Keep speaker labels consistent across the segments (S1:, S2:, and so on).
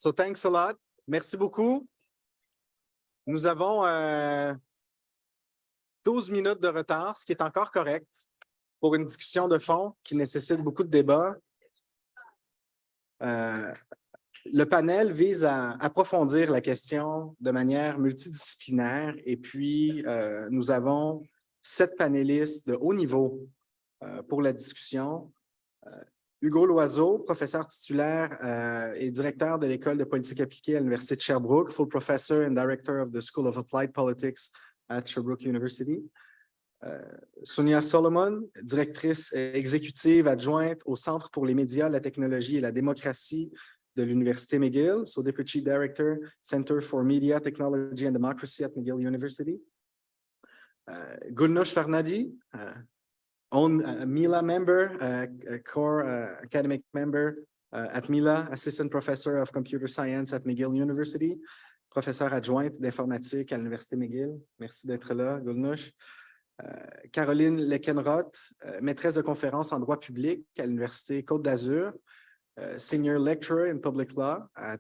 S1: So thanks a lot. Merci beaucoup. Nous avons 12 minutes de retard, ce qui est encore correct pour une discussion de fond qui nécessite beaucoup de débats. Le panel vise à approfondir la question de manière multidisciplinaire et puis nous avons 7 panélistes de haut niveau pour la discussion. Hugo Loiseau, professeur titulaire et directeur de l'École de politique appliquée à l'Université de Sherbrooke, full professor and director of the School of Applied Politics at Sherbrooke University. Sonia Solomon, directrice exécutive adjointe au Centre pour les médias, la technologie et la démocratie de l'Université McGill, so Deputy Director, Center for Media, Technology and Democracy at McGill University. Gulnosh Farnadi, MILA member, core academic member at MILA, Assistant Professor of Computer Science at McGill University, professeur adjointe d'informatique à l'Université McGill. Merci d'être là, Gulnosh. Caroline Leckenroth, maîtresse de conférences en droit public à l'Université Côte d'Azur, Senior Lecturer in Public Law at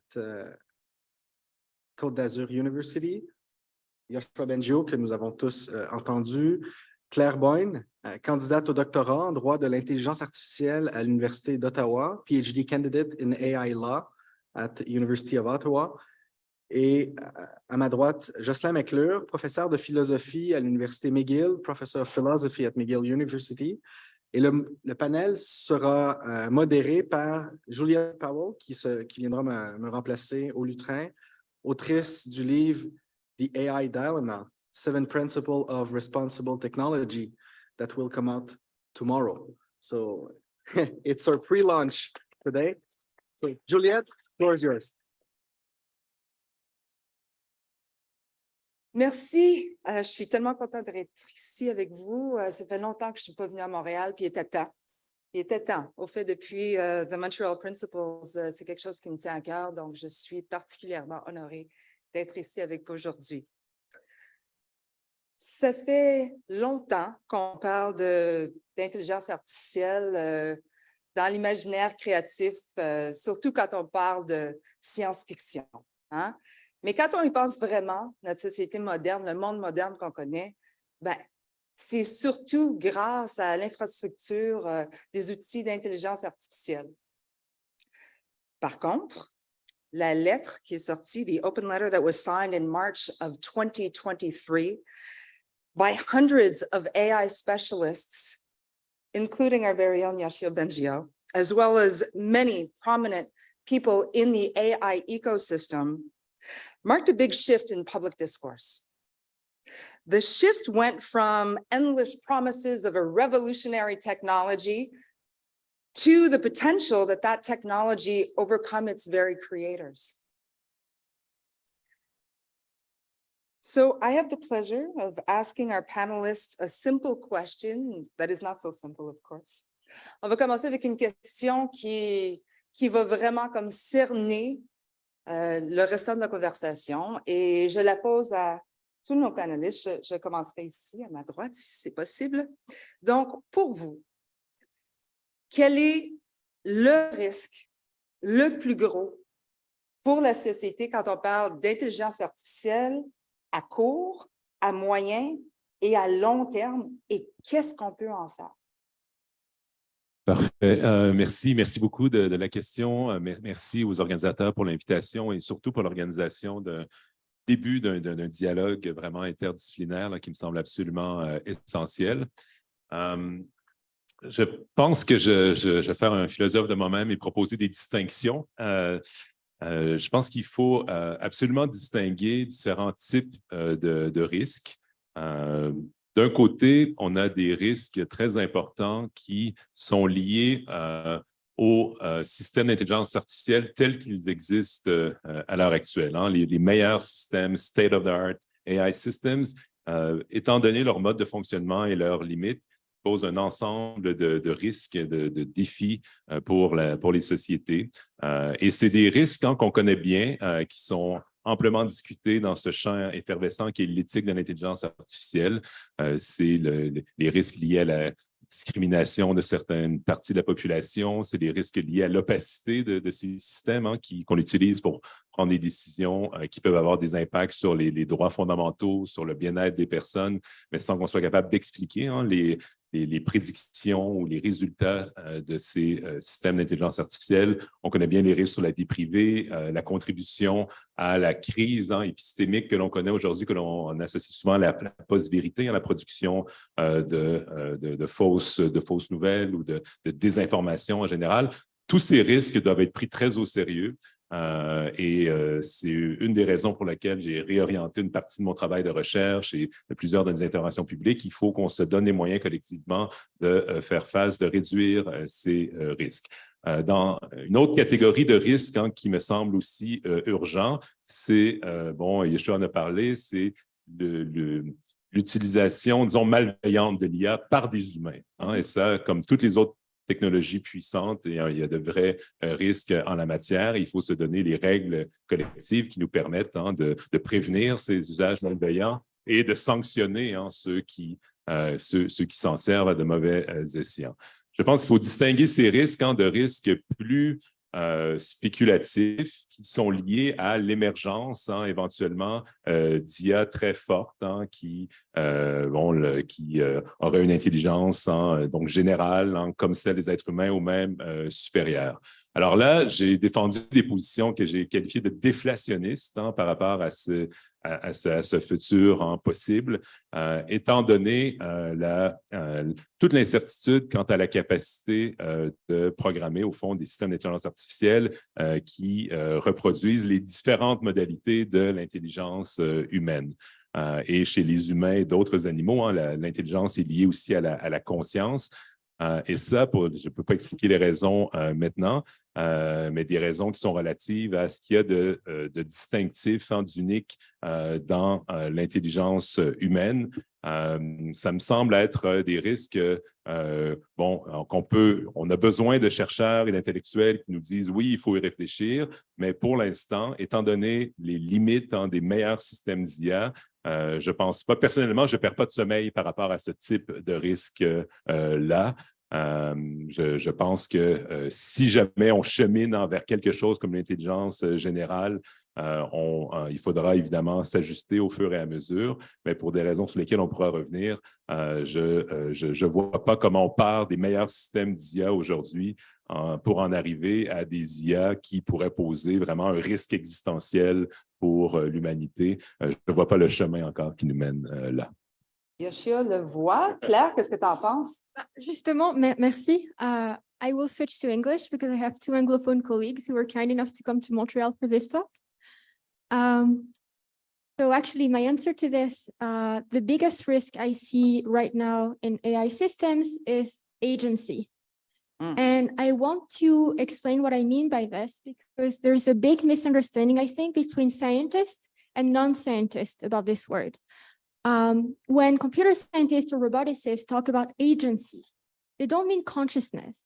S1: Côte d'Azur University. Yoshua Bengio, que nous avons tous entendu. Claire Boyne, candidate au doctorat en droit de l'intelligence artificielle à l'Université d'Ottawa, PhD candidate in AI Law at University of Ottawa. Et à ma droite, Jocelyn McClure, professeur de philosophie à l'Université McGill, Professor of Philosophy at McGill University. Et le panel sera modéré par Juliette Powell, qui viendra me remplacer au lutrin, autrice du livre The AI Dilemma, 7 Principles of Responsible Technology, that will come out tomorrow. So it's our pre-launch today. So Juliette, the floor is yours.
S2: Merci. Je suis tellement contente d'être ici avec vous. Ça fait longtemps que je ne suis pas venue à Montréal, puis il était temps. Il était temps. Au fait, depuis The Montreal Principles, c'est quelque chose qui me tient à cœur, donc je suis particulièrement honorée d'être ici avec vous aujourd'hui. Ça fait longtemps qu'on parle d'intelligence artificielle dans l'imaginaire créatif, surtout quand on parle de science-fiction. Hein? Mais quand on y pense vraiment, notre société moderne, le monde moderne qu'on connaît, ben, c'est surtout grâce à l'infrastructure des outils d'intelligence artificielle. Par contre, la lettre qui est sortie, the open letter that was signed in March of 2023 by hundreds of AI specialists, including our very own Yoshua Bengio, as well as many prominent people in the AI ecosystem, marked a big shift in public discourse. The shift went from endless promises of a revolutionary technology to the potential that that technology overcome its very creators. So I have the pleasure of asking our panelists a simple question that is not so simple, of course. On va commencer avec une question qui va vraiment comme cerner le restant de la conversation et je la pose à tous nos panélistes. Je commencerai ici à ma droite si c'est possible. Donc, pour vous, quel est le risque le plus gros pour la société quand on parle d'intelligence artificielle à court, à moyen et à long terme et qu'est-ce qu'on peut en faire?
S3: Parfait. Merci beaucoup de la question. Merci aux organisateurs pour l'invitation et surtout pour l'organisation d'un début d'un dialogue vraiment interdisciplinaire là, qui me semble absolument essentiel. Je pense que je vais faire un philosophe de moi-même et proposer des distinctions. Je pense qu'il faut absolument distinguer différents types de risques. D'un côté, on a des risques très importants qui sont liés aux systèmes d'intelligence artificielle tels qu'ils existent à l'heure actuelle. Hein. Les meilleurs systèmes state-of-the-art AI systems, étant donné leur mode de fonctionnement et leurs limites, posent un ensemble de risques, de défis pour les sociétés. Et c'est des risques qu'on connaît bien, qui sont amplement discuté dans ce champ effervescent qui est l'éthique de l'intelligence artificielle. C'est les risques liés à la discrimination de certaines parties de la population, c'est des risques liés à l'opacité de ces systèmes qu'on utilise pour prendre des décisions qui peuvent avoir des impacts sur les droits fondamentaux, sur le bien-être des personnes, mais sans qu'on soit capable d'expliquer les prédictions ou les résultats de ces systèmes d'intelligence artificielle. On connaît bien les risques sur la vie privée, la contribution à la crise épistémique que l'on connaît aujourd'hui, que l'on associe souvent à la post-vérité, à la production de fausses nouvelles ou de désinformation en général. Tous ces risques doivent être pris très au sérieux. C'est une des raisons pour lesquelles j'ai réorienté une partie de mon travail de recherche et de plusieurs de mes interventions publiques. Il faut qu'on se donne les moyens collectivement de faire face, de réduire ces risques. Dans une autre catégorie de risques qui me semble aussi urgent, c'est, Yeshua en a parlé, c'est l'utilisation, disons, malveillante de l'IA par des humains. Et ça, comme toutes les autres technologies puissantes, et il y a de vrais risques en la matière. Il faut se donner les règles collectives qui nous permettent de prévenir ces usages malveillants et de sanctionner ceux qui s'en servent à de mauvais escients. Je pense qu'il faut distinguer ces risques de risques plus spéculatifs qui sont liés à l'émergence éventuellement d'IA très fortes qui auraient une intelligence donc générale comme celle des êtres humains ou même supérieure. Alors là, j'ai défendu des positions que j'ai qualifiées de déflationnistes par rapport à ce futur possible, étant donné toute l'incertitude quant à la capacité de programmer, au fond, des systèmes d'intelligence artificielle qui reproduisent les différentes modalités de l'intelligence humaine. Et chez les humains et d'autres animaux, l'intelligence est liée aussi à la conscience. Et ça, je ne peux pas expliquer les raisons maintenant, mais des raisons qui sont relatives à ce qu'il y a de distinctif, d'unique dans l'intelligence humaine. Ça me semble être des risques on a besoin de chercheurs et d'intellectuels qui nous disent oui, il faut y réfléchir, mais pour l'instant, étant donné les limites des meilleurs systèmes d'IA, je ne pense pas, personnellement, je ne perds pas de sommeil par rapport à ce type de risque-là. Je pense que si jamais on chemine vers quelque chose comme l'intelligence générale, il faudra évidemment s'ajuster au fur et à mesure, mais pour des raisons sur lesquelles on pourra revenir, je ne vois pas comment on part des meilleurs systèmes d'IA aujourd'hui pour en arriver à des IA qui pourraient poser vraiment un risque existentiel pour l'humanité. Je ne vois pas le chemin encore qui nous mène là.
S2: Yoshia le voit. Claire, qu'est-ce que tu en penses?
S4: Justement, merci. I will switch to English because I have two Anglophone colleagues who were kind enough to come to Montreal for this talk. So actually, my answer to this, the biggest risk I see right now in AI systems is agency. And I want to explain what I mean by this because there's a big misunderstanding, I think, between scientists and non-scientists about this word. When computer scientists or roboticists talk about agency, they don't mean consciousness.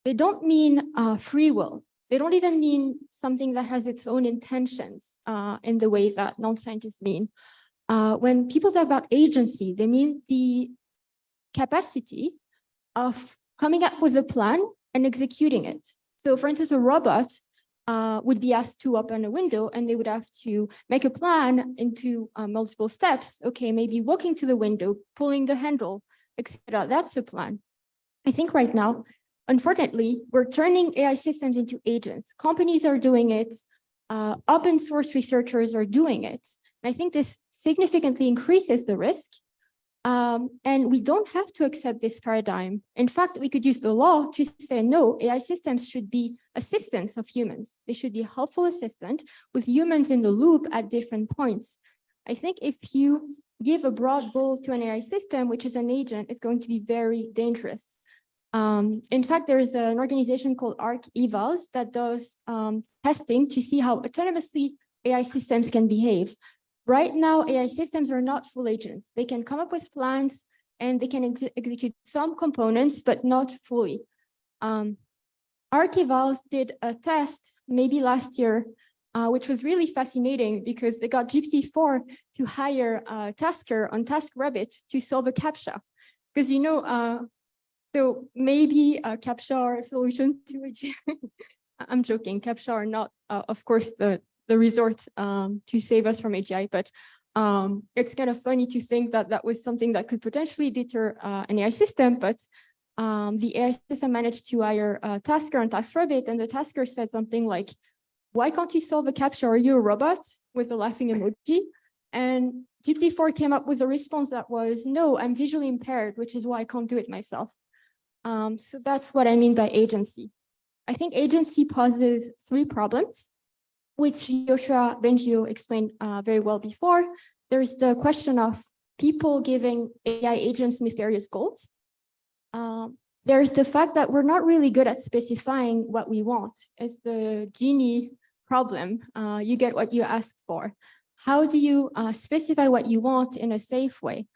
S4: They don't mean free will. They don't even mean something that has its own intentions in the way that non-scientists mean. When people talk about agency, they mean the capacity of coming up with a plan and executing it. So for instance, a robot would be asked to open a window and they would have to make a plan into multiple steps. Okay, maybe walking to the window, pulling the handle, etc. That's a plan. I think right now, unfortunately, we're turning AI systems into agents. Companies are doing it. Open source researchers are doing it. And I think this significantly increases the risk. And we don't have to accept this paradigm. In fact, we could use the law to say, no, AI systems should be assistants of humans. They should be a helpful assistant with humans in the loop at different points. I think if you give a broad goal to an AI system, which is an agent, it's going to be very dangerous. In fact, there's an organization called ArcEvals that does testing to see how autonomously AI systems can behave. Right now, AI systems are not full agents. They can come up with plans and they can execute some components, but not fully. ArcEvals did a test maybe last year, which was really fascinating because they got GPT-4 to hire a tasker on TaskRabbit to solve a CAPTCHA. Because So maybe a CAPTCHA solution to AGI. I'm joking. CAPTCHA are not, of course, the resort to save us from AGI, but it's kind of funny to think that that was something that could potentially deter an AI system, but the AI system managed to hire a tasker on TaskRabbit, and the tasker said something like, "Why can't you solve a CAPTCHA? Are you a robot?" with a laughing emoji. And GPT-4 came up with a response that was, "No, I'm visually impaired, which is why I can't do it myself." So that's what I mean by agency. I think agency poses three problems, which Joshua Bengio explained very well before. There's the question of people giving AI agents nefarious goals. There's the fact that we're not really good at specifying what we want. It's the genie problem. You get what you ask for. How do you specify what you want in a safe way?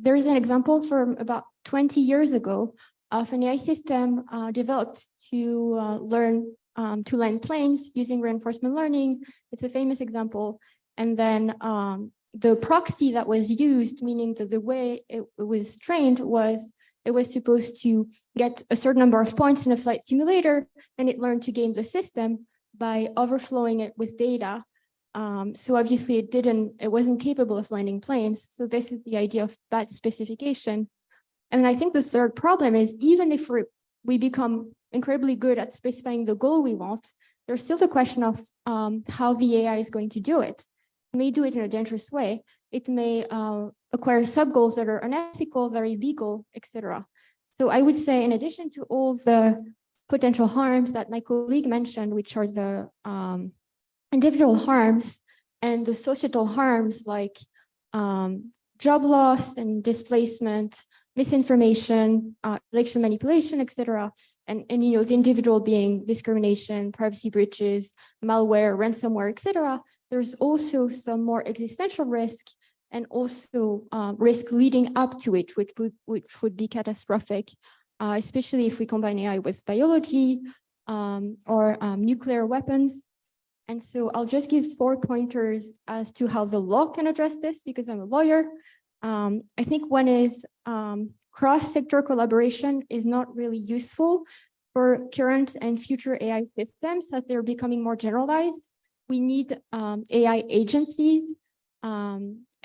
S4: There's an example from about 20 years ago of an AI system developed to learn to land planes using reinforcement learning. It's a famous example. And then the proxy that was used, meaning that the way it was trained was, it was supposed to get a certain number of points in a flight simulator, and it learned to game the system by overflowing it with data. So obviously it wasn't capable of landing planes. So this is the idea of bad specification. And I think the third problem is, even if we become incredibly good at specifying the goal we want, there's still the question of how the AI is going to do it. It may do it in a dangerous way. It may acquire sub-goals that are unethical, that are illegal, etc. So I would say, in addition to all the potential harms that my colleague mentioned, which are the individual harms and the societal harms like job loss and displacement, misinformation, election manipulation, etc., and you know, the individual being discrimination, privacy breaches, malware, ransomware, etc. There's also some more existential risk, and also risk leading up to it, which would be catastrophic, especially if we combine AI with biology or nuclear weapons. And so I'll just give 4 pointers as to how the law can address this, because I'm a lawyer. I think one is cross-sector collaboration is not really useful for current and future AI systems as they're becoming more generalized. We need AI agencies,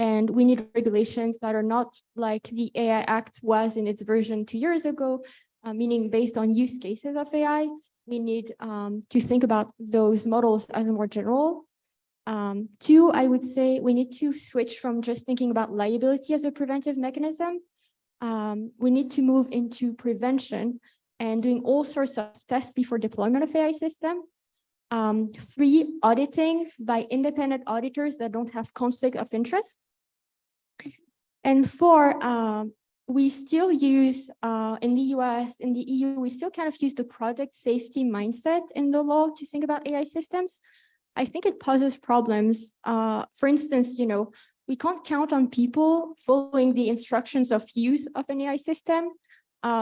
S4: and we need regulations that are not like the AI Act was in its version 2 years ago, meaning based on use cases of AI. We need to think about those models as more general. 2, I would say we need to switch from just thinking about liability as a preventive mechanism. We need to move into prevention and doing all sorts of tests before deployment of AI system. 3, auditing by independent auditors that don't have conflict of interest. And 4, we still use, in the US, in the EU, we still kind of use the product safety mindset in the law to think about AI systems. I think it poses problems. For instance, you know, we can't count on people following the instructions of use of an AI system.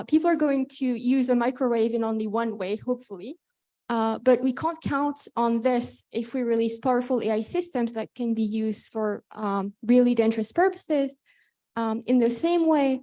S4: People are going to use a microwave in only one way, hopefully. But we can't count on this if we release powerful AI systems that can be used for really dangerous purposes. In the same way,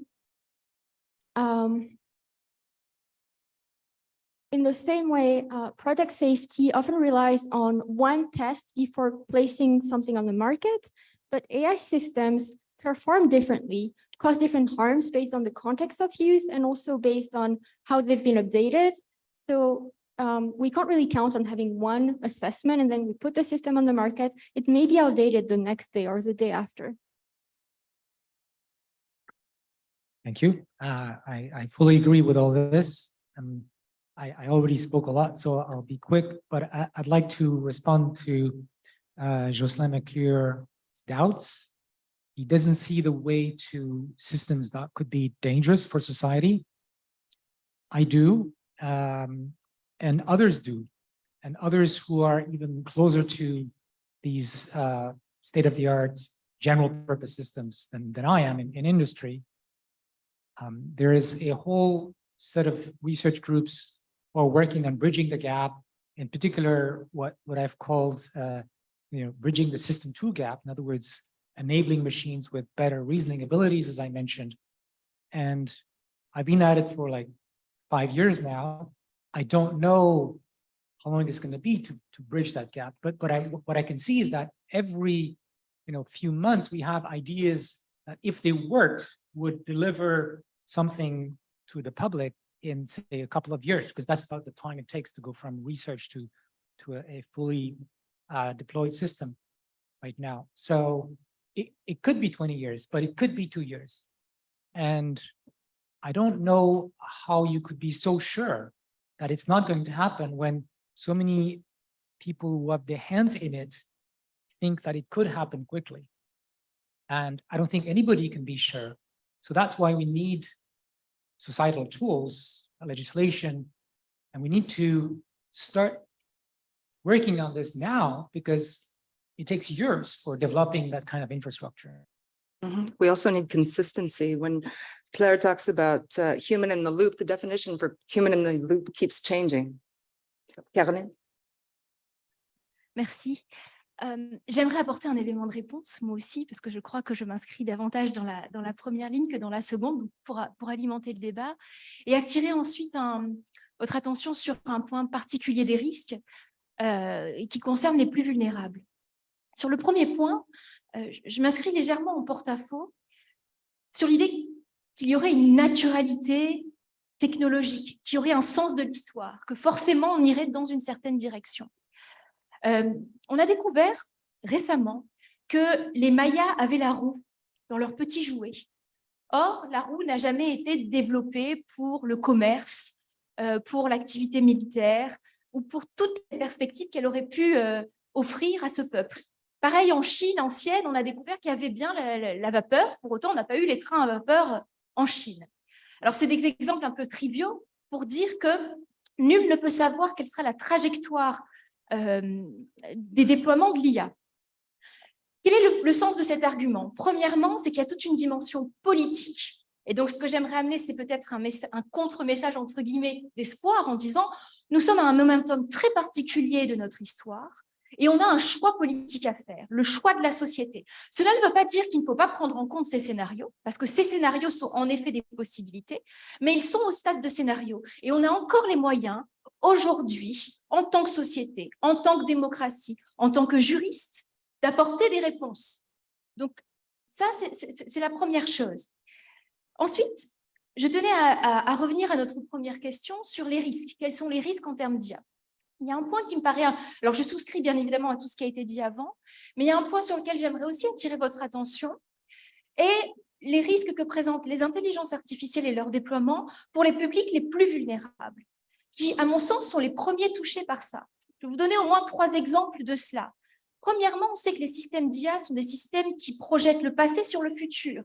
S4: product safety often relies on one test before placing something on the market, but AI systems perform differently, cause different harms based on the context of use and also based on how they've been updated. So we can't really count on having one assessment and then we put the system on the market. It may be outdated the next day or the day after.
S5: Thank you. I fully agree with all this. I already spoke a lot, so I'll be quick, but I'd like to respond to Jocelyn McClure's doubts. He doesn't see the way to systems that could be dangerous for society. I do, and others do, and others who are even closer to these state-of-the-art general purpose systems than I am in industry. There is a whole set of research groups who are working on bridging the gap, in particular, what I've called bridging the system tool gap. In other words, enabling machines with better reasoning abilities, as I mentioned. And I've been at it for like 5 years now. I don't know how long it's going to be to bridge that gap. But what I can see is that every few months we have ideas that, if they worked, would deliver something to the public in, say, a couple of years, because that's about the time it takes to go from research to a fully deployed system right now. So it could be 20 years, but it could be 2 years. And I don't know how you could be so sure that it's not going to happen when so many people who have their hands in it think that it could happen quickly. And I don't think anybody can be sure. So that's why we need societal tools, legislation, and we need to start working on this now, because it takes years for developing that kind of infrastructure.
S2: We also need consistency. When Claire talks about human in the loop, the definition for human in the loop keeps changing. Caroline?
S6: Merci. J'aimerais apporter un élément de réponse, moi aussi, parce que je crois que je m'inscris davantage dans la première ligne que dans la seconde, pour alimenter le débat, et attirer ensuite votre attention sur un point particulier des risques qui concerne les plus vulnérables. Sur le premier point, je m'inscris légèrement en porte-à-faux sur l'idée qu'il y aurait une naturalité technologique, qu'il y aurait un sens de l'histoire, que forcément on irait dans une certaine direction. On a découvert récemment que les Mayas avaient la roue dans leurs petits jouets. Or, la roue n'a jamais été développée pour le commerce, pour l'activité militaire ou pour toutes les perspectives qu'elle aurait pu offrir à ce peuple. Pareil, en Chine ancienne, on a découvert qu'il y avait bien la vapeur. Pour autant, on n'a pas eu les trains à vapeur en Chine. Alors, c'est des exemples un peu triviaux pour dire que nul ne peut savoir quelle sera la trajectoire des déploiements de l'IA. Quel est le sens de cet argument? Premièrement, c'est qu'il y a toute une dimension politique. Et donc, ce que j'aimerais amener, c'est peut-être un contre-message, entre guillemets, d'espoir, en disant « Nous sommes à un momentum très particulier de notre histoire et on a un choix politique à faire, le choix de la société. » Cela ne veut pas dire qu'il ne faut pas prendre en compte ces scénarios, parce que ces scénarios sont en effet des possibilités, mais ils sont au stade de scénario. Et on a encore les moyens, aujourd'hui, en tant que société, en tant que démocratie, en tant que juriste, d'apporter des réponses. Donc, ça, c'est la première chose. Ensuite, je tenais à revenir à notre première question sur les risques. Quels sont les risques en termes d'IA? Il y a un point qui me paraît... Alors, je souscris bien évidemment à tout ce qui a été dit avant, mais il y a un point sur lequel j'aimerais aussi attirer votre attention, et les risques que présentent les intelligences artificielles et leur déploiement pour les publics les plus vulnérables, qui, à mon sens, sont les premiers touchés par ça. Je vais vous donner au moins 3 exemples de cela. Premièrement, on sait que les systèmes d'IA sont des systèmes qui projettent le passé sur le futur.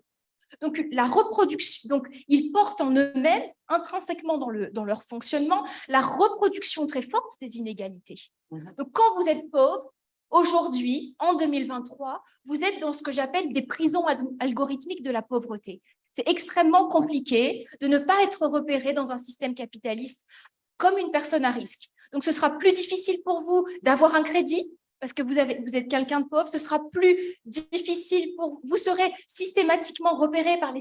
S6: Donc, la reproduction, donc ils portent en eux-mêmes, intrinsèquement dans leur fonctionnement, la reproduction très forte des inégalités. Donc, quand vous êtes pauvre, aujourd'hui, en 2023, vous êtes dans ce que j'appelle des prisons algorithmiques de la pauvreté. C'est extrêmêmement compliqué de ne pas être repéré dans un système capitaliste comme une personne à risque. Donc, ce sera plus difficile pour vous d'avoir un crédit, parce que vous êtes quelqu'un de pauvre, ce sera plus difficile pour vous, serez systématiquement repéré par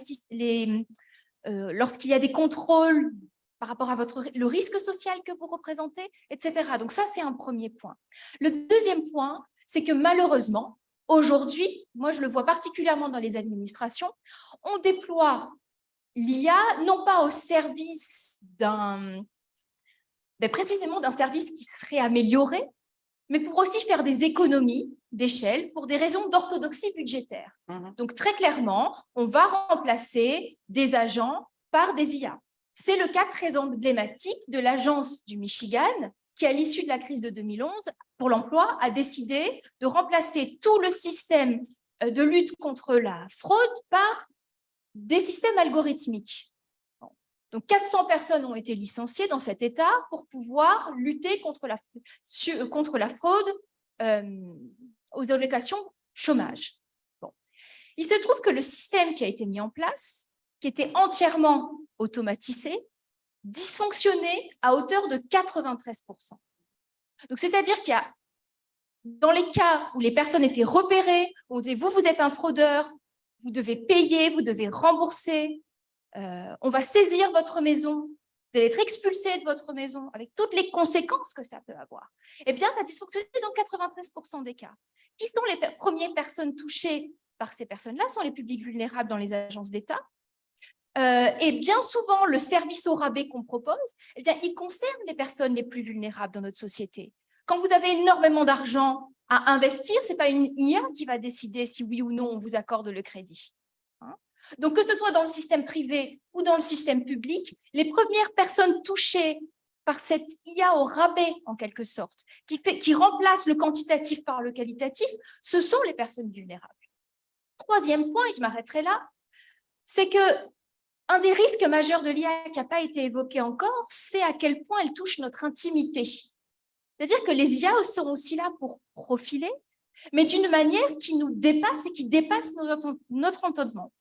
S6: lorsqu'il y a des contrôles par rapport à le risque social que vous représentez, etc. Donc ça, c'est un premier point. Le deuxième point, c'est que malheureusement, aujourd'hui, moi je le vois particulièrement dans les administrations, on déploie l'IA non pas au service précisément d'un service qui serait amélioré, mais pour aussi faire des économies d'échelle pour des raisons d'orthodoxie budgétaire. Donc, très clairement, on va remplacer des agents par des IA. C'est le cas très emblématique de l'agence du Michigan, qui, à l'issue de la crise de 2011, pour l'emploi, a décidé de remplacer tout le système de lutte contre la fraude par des systèmes algorithmiques. Donc, 400 personnes ont été licenciées dans cet État pour pouvoir lutter contre la fraude aux allocations chômage. Bon. Il se trouve que le système qui a été mis en place, qui était entièrement automatisé, dysfonctionnait à hauteur de 93%. Donc, c'est-à-dire qu'il y a, dans les cas où les personnes étaient repérées, on disait, vous êtes un fraudeur, vous devez payer, vous devez rembourser. on va saisir votre maison, vous allez être expulsé de votre maison avec toutes les conséquences que ça peut avoir. Eh bien, ça dysfonctionne dans 93% des cas. Qui sont les premières personnes touchées par ces personnes-là? Sont les publics vulnérables dans les agences d'État. Et bien souvent, le service au rabais qu'on propose, eh bien, il concerne les personnes les plus vulnérables dans notre société. Quand vous avez énormément d'argent à investir, ce n'est pas une IA qui va décider si oui ou non on vous accorde le crédit. Donc, que ce soit dans le système privé ou dans le système public, les premières personnes touchées par cette IA au rabais, en quelque sorte, qui remplace le quantitatif par le qualitatif, ce sont les personnes vulnérables. Troisième point, et je m'arrêterai là, c'est que un des risques majeurs de l'IA qui n'a pas été évoqué encore, c'est à quel point elle touche notre intimité. C'est-à-dire que les IA sont aussi là pour profiler, mais d'une manière qui nous dépasse et qui dépasse notre entendement.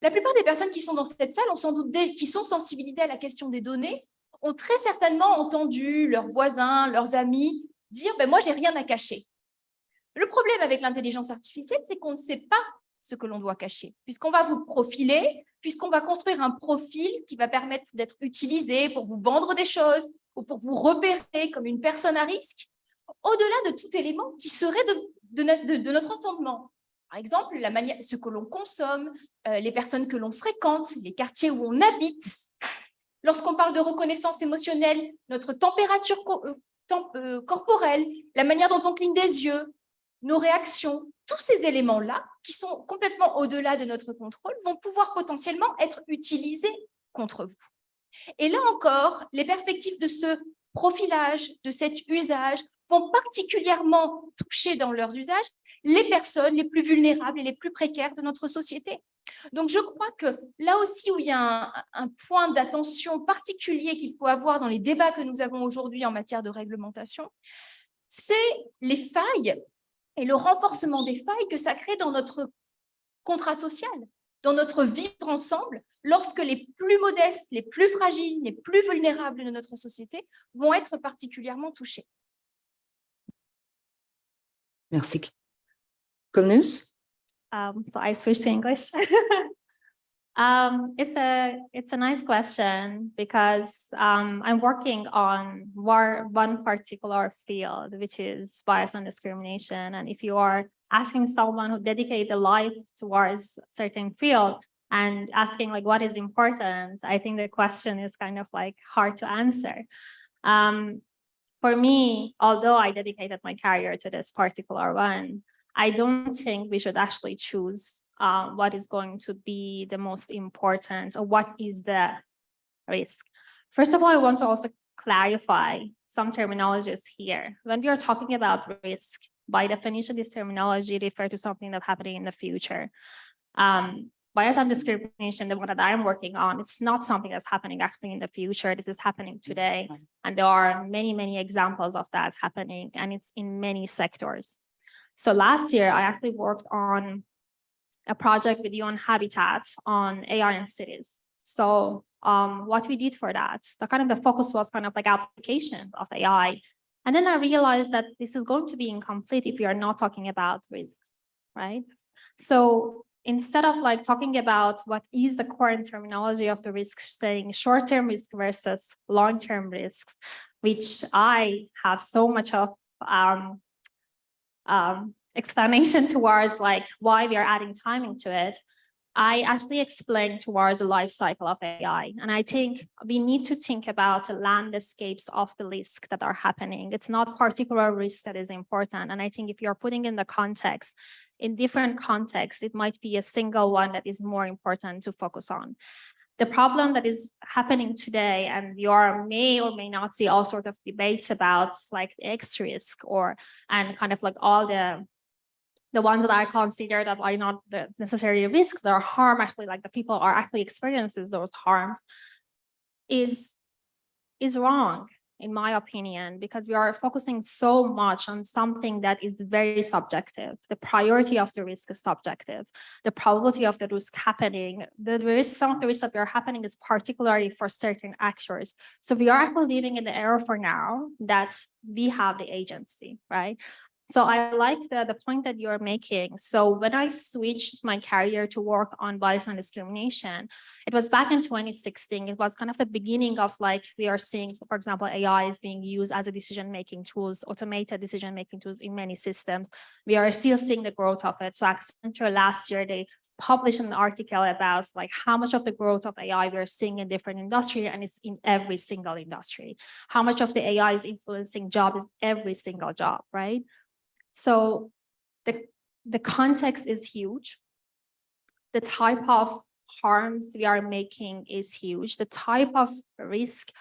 S6: La plupart des personnes qui sont dans cette salle, ont sans doute qui sont sensibilisées à la question des données, ont très certainement entendu leurs voisins, leurs amis dire « moi, j'ai rien à cacher ». Le problème avec l'intelligence artificielle, c'est qu'on ne sait pas ce que l'on doit cacher, puisqu'on va vous profiler, puisqu'on va construire un profil qui va permettre d'être utilisé pour vous vendre des choses ou pour vous repérer comme une personne à risque, au-delà de tout élément qui serait de notre entendement. Par exemple, la manière, ce que l'on consomme, les personnes que l'on fréquente, les quartiers où on habite. Lorsqu'on parle de reconnaissance émotionnelle, notre température corporelle, la manière dont on cligne des yeux, nos réactions, tous ces éléments-là, qui sont complètement au-delà de notre contrôle, vont pouvoir potentiellement être utilisés contre vous. Et là encore, les perspectives de ce profilage, de cet usage, vont particulièrement toucher dans leurs usages les personnes les plus vulnérables et les plus précaires de notre société. Donc, je crois que là aussi où il y a un point d'attention particulier qu'il faut avoir dans les débats que nous avons aujourd'hui en matière de réglementation, c'est les failles et le renforcement des failles que ça crée dans notre contrat social, dans notre vivre ensemble, lorsque les plus modestes, les plus fragiles, les plus vulnérables de notre société vont être particulièrement touchés.
S2: Merci. Good news?
S7: So I switched to English. It's a nice question because I'm working on one particular field, which is bias and discrimination. And if you are asking someone who dedicated a life towards a certain field and asking like what is important, I think the question is kind of like hard to answer. For me, although I dedicated my career to this particular one, I don't think we should actually choose what is going to be the most important or what is the risk. First of all, I want to also clarify some terminologies here. When we are talking about risk, by definition, this terminology refers to something that's happening in the future. Bias and discrimination, the one that I'm working on, it's not something that's happening actually in the future. This is happening today. And there are many, many examples of that happening, and it's in many sectors. So last year, I actually worked on a project with UN Habitat on AI in cities. So what we did for that, the focus was kind of like application of AI. And then I realized that this is going to be incomplete if we are not talking about risks, right? So instead of like talking about what is the current terminology of the risk, saying short-term risk versus long-term risks, which I have so much of explanation towards like why we are adding timing to it, I actually explained towards the life cycle of AI. And I think we need to think about the landscapes of the risks that are happening. It's not particular risk that is important. And I think if you're putting in the context, in different contexts, it might be a single one that is more important to focus on. The problem that is happening today, and you may or may not see all sorts of debates about like X risk and kind of like all the ones that I consider that are not the necessary risk, that are harm, actually like the people are actually experiencing those harms, is wrong, in my opinion, because we are focusing so much on something that is very subjective. The priority of the risk is subjective. The probability of the risk happening, some of the risks that are happening is particularly for certain actors. So we are actually living in the era for now that we have the agency, right? So I like the point that you're making. So when I switched my career to work on bias and discrimination, it was back in 2016. It was kind of the beginning of like, we are seeing, for example, AI is being used as a decision-making tools, automated decision-making tools in many systems. We are still seeing the growth of it. So Accenture last year, they published an article about like how much of the growth of AI we're seeing in different industries, and it's in every single industry. How much of the AI is influencing job is every single job, right? So the context is huge. The type of harms we are making is huge. The type of risk,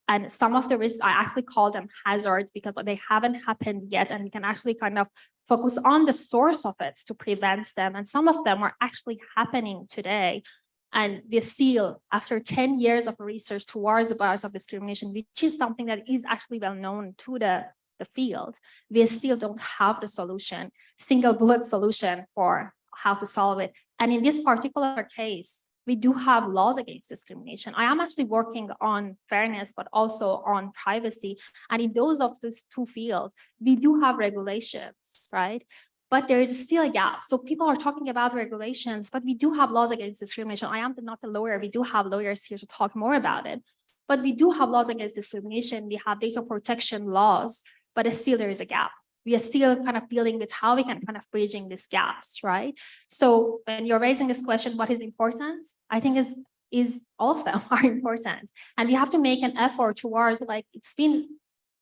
S7: and some of the risks, I actually call them hazards because they haven't happened yet, and we can actually kind of focus on the source of it to prevent them. And some of them are actually happening today. And we still, after 10 years of research towards the bias of discrimination, which is something that is actually well known to the field, we still don't have the solution, single bullet solution for how to solve it. And in this particular case, we do have laws against discrimination. I am actually working on fairness, but also on privacy. And in those of those two fields, we do have regulations, right? But there is still a gap. So people are talking about regulations, but we do have laws against discrimination. I am not a lawyer. We do have lawyers here to talk more about it. But we do have laws against discrimination. We have data protection laws, but still there is a gap. We are still kind of dealing with how we can kind of bridging these gaps, right? So when you're raising this question, what is important? I think is all of them are important. And we have to make an effort towards, like, it's been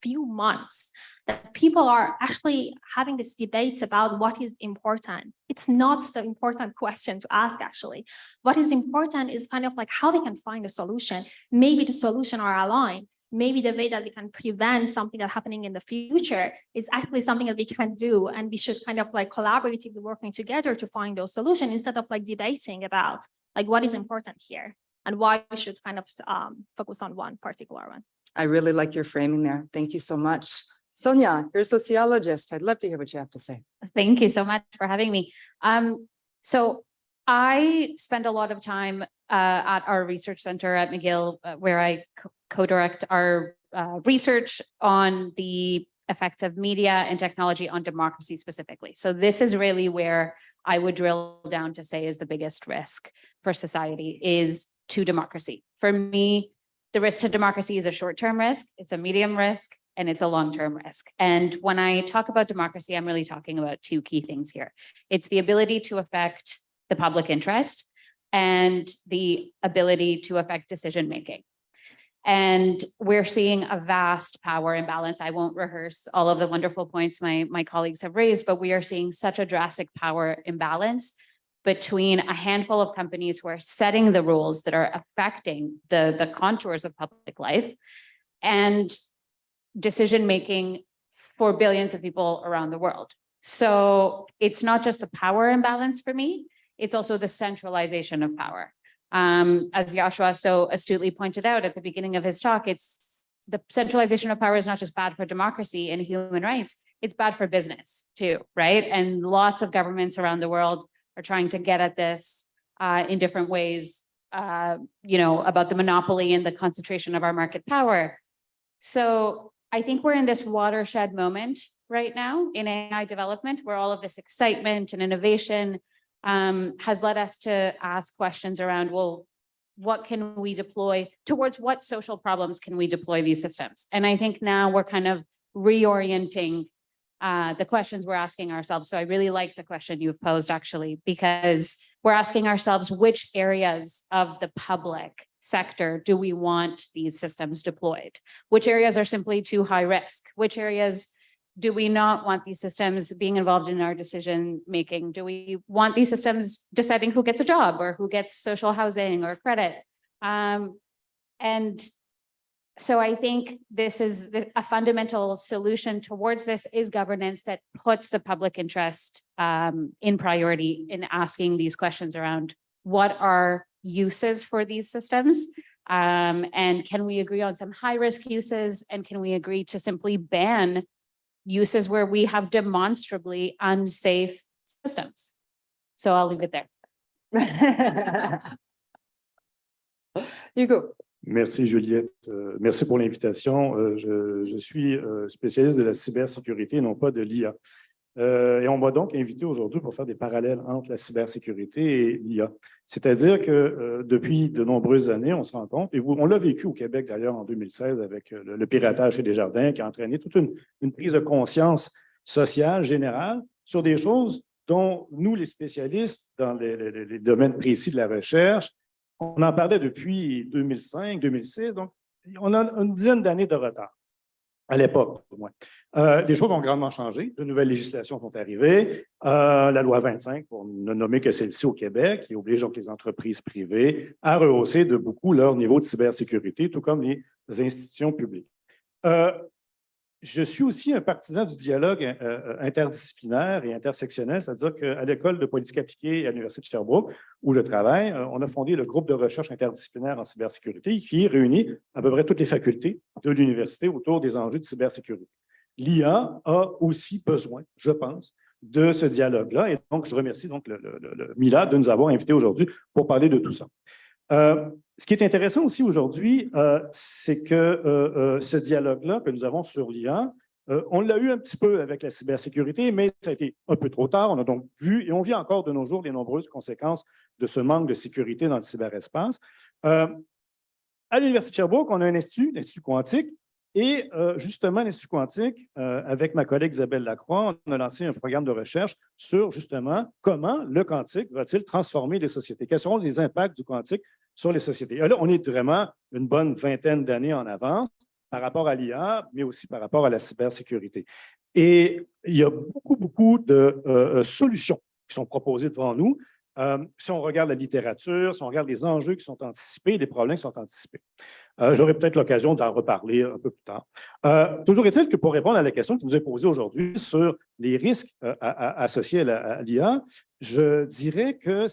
S7: few months that people are actually having these debates about what is important. It's not the important question to ask, actually. What is important is kind of like how we can find a solution. Maybe the solution are aligned. Maybe the way that we can prevent something that's happening in the future is actually something that we can do, and we should kind of like collaboratively working together to find those solutions instead of like debating about like what is important here and why we should kind of focus on one particular one.
S2: I really like your framing there. Thank you so much. Sonia, you're a sociologist. I'd love to hear what you have to say.
S8: Thank you so much for having me. So I spend a lot of time at our research center at McGill, where I co-direct our research on the effects of media and technology on democracy specifically. So this is really where I would drill down to say is the biggest risk for society is to democracy. For me, the risk to democracy is a short-term risk, it's a medium risk, and it's a long-term risk. And when I talk about democracy, I'm really talking about two key things here. It's the ability to affect the public interest and the ability to affect decision-making. And we're seeing a vast power imbalance. I won't rehearse all of the wonderful points my colleagues have raised, but we are seeing such a drastic power imbalance between a handful of companies who are setting the rules that are affecting the contours of public life and decision-making for billions of people around the world. So it's not just the power imbalance for me, it's also the centralization of power. As Joshua so astutely pointed out at the beginning of his talk, it's the centralization of power is not just bad for democracy and human rights, it's bad for business too, right? And lots of governments around the world are trying to get at this in different ways, about the monopoly and the concentration of our market power. So I think we're in this watershed moment right now in AI development, where all of this excitement and innovation has led us to ask questions around, well, what can we deploy towards what social problems can we deploy these systems? And I think now we're kind of reorienting the questions we're asking ourselves. So I really like the question you've posed, actually, because we're asking ourselves which areas of the public sector do we want these systems deployed? Which areas are simply too high risk? Which areas do we not want these systems being involved in our decision making? Do we want these systems deciding who gets a job or who gets social housing or credit? And so I think this is a fundamental solution towards this is governance that puts the public interest in priority in asking these questions around what are uses for these systems, and can we agree on some high risk uses, and can we agree to simply ban uses where we have demonstrably unsafe systems? So I'll leave it there.
S2: Hugo.
S9: Merci Juliette, merci pour l'invitation. Je suis spécialiste de la cybersécurité, non pas de l'IA. Et on m'a donc invité aujourd'hui pour faire des parallèles entre la cybersécurité et l'IA. C'est-à-dire que depuis de nombreuses années, on se rend compte, et on l'a vécu au Québec d'ailleurs en 2016 avec le piratage chez Desjardins qui a entraîné toute une prise de conscience sociale générale sur des choses dont nous, les spécialistes dans les domaines précis de la recherche, on en parlait depuis 2005, 2006, donc on a une dizaine d'années de retard. À l'époque, au moins. Les choses ont grandement changé. De nouvelles législations sont arrivées. La loi 25, pour ne nommer que celle-ci au Québec, qui oblige donc les entreprises privées à rehausser de beaucoup leur niveau de cybersécurité, tout comme les institutions publiques. Je suis aussi un partisan du dialogue interdisciplinaire et intersectionnel, c'est-à-dire qu'à l'École de politique appliquée et à l'Université de Sherbrooke, où je travaille, on a fondé le groupe de recherche interdisciplinaire en cybersécurité qui réunit à peu près toutes les facultés de l'université autour des enjeux de cybersécurité. L'IA a aussi besoin, je pense, de ce dialogue-là, et donc je remercie donc le MILA de nous avoir invités aujourd'hui pour parler de tout ça. Ce qui est intéressant aussi aujourd'hui, c'est que ce dialogue-là que nous avons sur l'IA, on l'a eu un petit peu avec la cybersécurité, mais ça a été un peu trop tard. On a donc vu, et on vit encore de nos jours, les nombreuses conséquences de ce manque de sécurité dans le cyberespace. À l'Université de Sherbrooke, on a un institut, l'Institut quantique, et justement, l'Institut quantique, avec ma collègue Isabelle Lacroix, on a lancé un programme de recherche sur justement comment le quantique va-t-il transformer les sociétés, quels seront les impacts du quantique sur les sociétés. Et là, on est vraiment une bonne vingtaine d'années en avance par rapport à l'IA, mais aussi par rapport à la cybersécurité. Et il y a beaucoup de solutions qui sont proposées devant nous. Si on regarde la littérature, si on regarde les enjeux qui sont anticipés, les problèmes qui sont anticipés. J'aurai peut-être l'occasion d'en reparler un peu plus tard. Toujours est-il que pour répondre à la question qui nous est posée aujourd'hui sur les risques associés à l'IA, je dirais que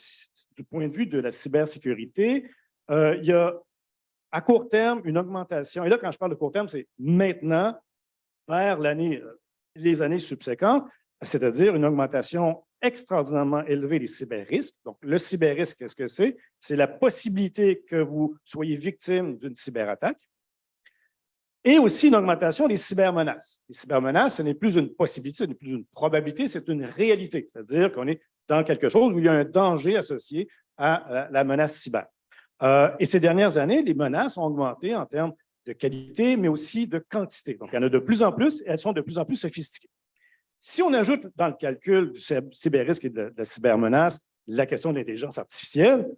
S9: du point de vue de la cybersécurité, il y a à court terme une augmentation. Et là, quand je parle de court terme, c'est maintenant vers les années subséquentes, c'est-à-dire une augmentation extraordinairement élevée des cyberrisques. Donc, le cyberrisque, qu'est-ce que c'est? C'est la possibilité que vous soyez victime d'une cyberattaque et aussi une augmentation des cybermenaces. Les cybermenaces, ce n'est plus une possibilité, ce n'est plus une probabilité, c'est une réalité. C'est-à-dire qu'on est dans quelque chose où il y a un danger associé à la menace cyber. Et ces dernières années, les menaces ont augmenté en termes de qualité, mais aussi de quantité. Donc, il y en a de plus en plus et elles sont de plus en plus sophistiquées. Si on ajoute dans le calcul du cyberrisque et de la cybermenace la question de l'intelligence artificielle,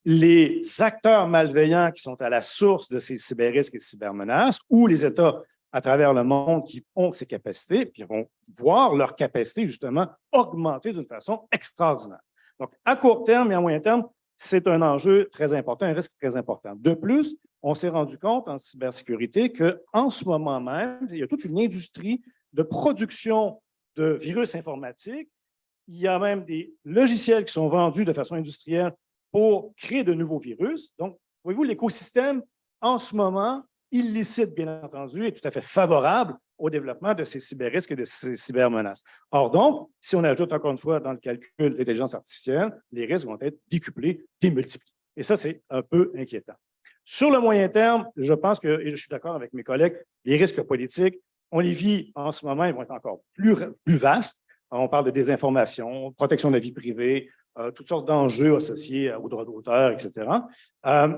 S9: les acteurs malveillants qui sont à la source de ces cyberrisques et cybermenaces ou les États à travers le monde qui ont ces capacités, puis vont voir leurs capacités justement augmenter d'une façon extraordinaire. Donc, à court terme et à moyen terme, c'est un enjeu très important, un risque très important. De plus, on s'est rendu compte en cybersécurité qu'en ce moment même, il y a toute une industrie de production de virus informatiques. Il y a même des logiciels qui sont vendus de façon industrielle pour créer de nouveaux virus. Donc, voyez-vous, l'écosystème, en ce moment, illicite, bien entendu, est tout à fait favorable au développement de ces cyberrisques et de ces cybermenaces. Or, donc, si on ajoute encore une fois dans le calcul de l'intelligence artificielle, les risques vont être décuplés, démultipliés. Et ça, c'est un peu inquiétant. Sur le moyen terme, je pense que, et je suis d'accord avec mes collègues, les risques politiques, on les vit en ce moment, ils vont être encore plus vastes. On parle de désinformation, protection de la vie privée, toutes sortes d'enjeux associés aux droits d'auteur, etc.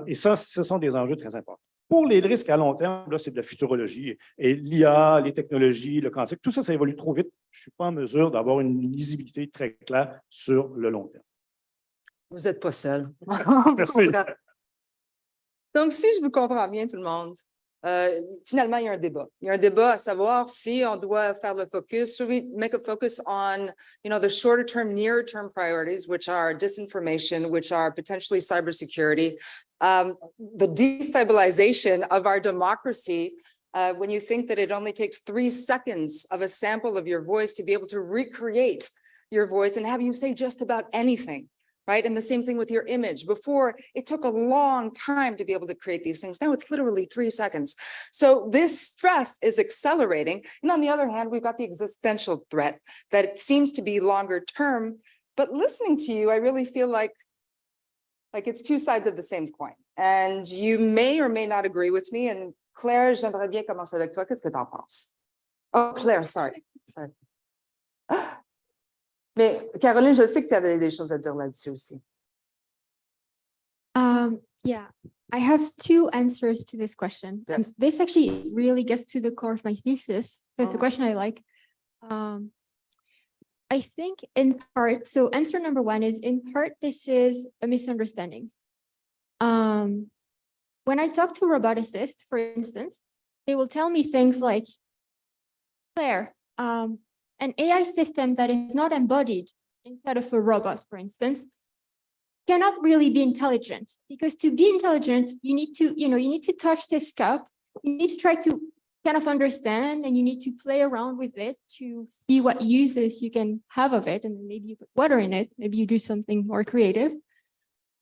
S9: Et ça, ce sont des enjeux très importants. Pour les risques à long terme, là, c'est de la futurologie. Et l'IA, les technologies, le quantique, tout ça, ça évolue trop vite. Je ne suis pas en mesure d'avoir une lisibilité très claire sur le long terme.
S2: Vous n'êtes pas seul.
S9: Merci.
S2: Donc, si je vous comprends bien, tout le monde, finalement, il y a un débat. Il y a un débat à savoir si on doit faire le focus. Should we make a focus on, the shorter term, near term priorities, which are disinformation, which are potentially cybersecurity, the destabilization of our democracy, when you think that it only takes 3 seconds of a sample of your voice to be able to recreate your voice and have you say just about anything. Right? And the same thing with your image. Before, it took a long time to be able to create these things. Now it's literally 3 seconds. So this stress is accelerating. And on the other hand, we've got the existential threat that it seems to be longer term. But listening to you, I really feel like it's 2 sides of the same coin. And you may or may not agree with me. And Claire, j'aimerais bien commencer avec toi. Qu'est-ce que tu en penses? Oh, Claire, sorry. Mais Caroline, je sais que tu avais des choses à dire là-dessus aussi.
S4: Yeah, I have two answers to this question.
S2: Yes.
S4: And this actually really gets to the core of my thesis. So it's a question I like. I think in part, so answer number one is in part, this is a misunderstanding. When I talk to roboticists, for instance, they will tell me things like, Claire, an AI system that is not embodied inside of a robot, for instance, cannot really be intelligent, because to be intelligent, you need to touch this cup, you need to try to kind of understand, and you need to play around with it to see what uses you can have of it, and then maybe you put water in it, maybe you do something more creative.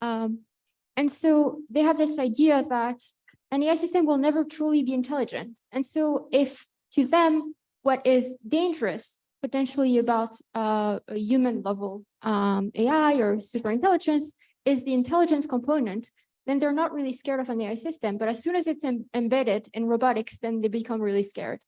S4: And so they have this idea that an AI system will never truly be intelligent. And so if to them, what is dangerous potentially about a human level AI or superintelligence is the intelligence component, then they're not really scared of an AI system. But as soon as it's embedded in robotics, then they become really scared.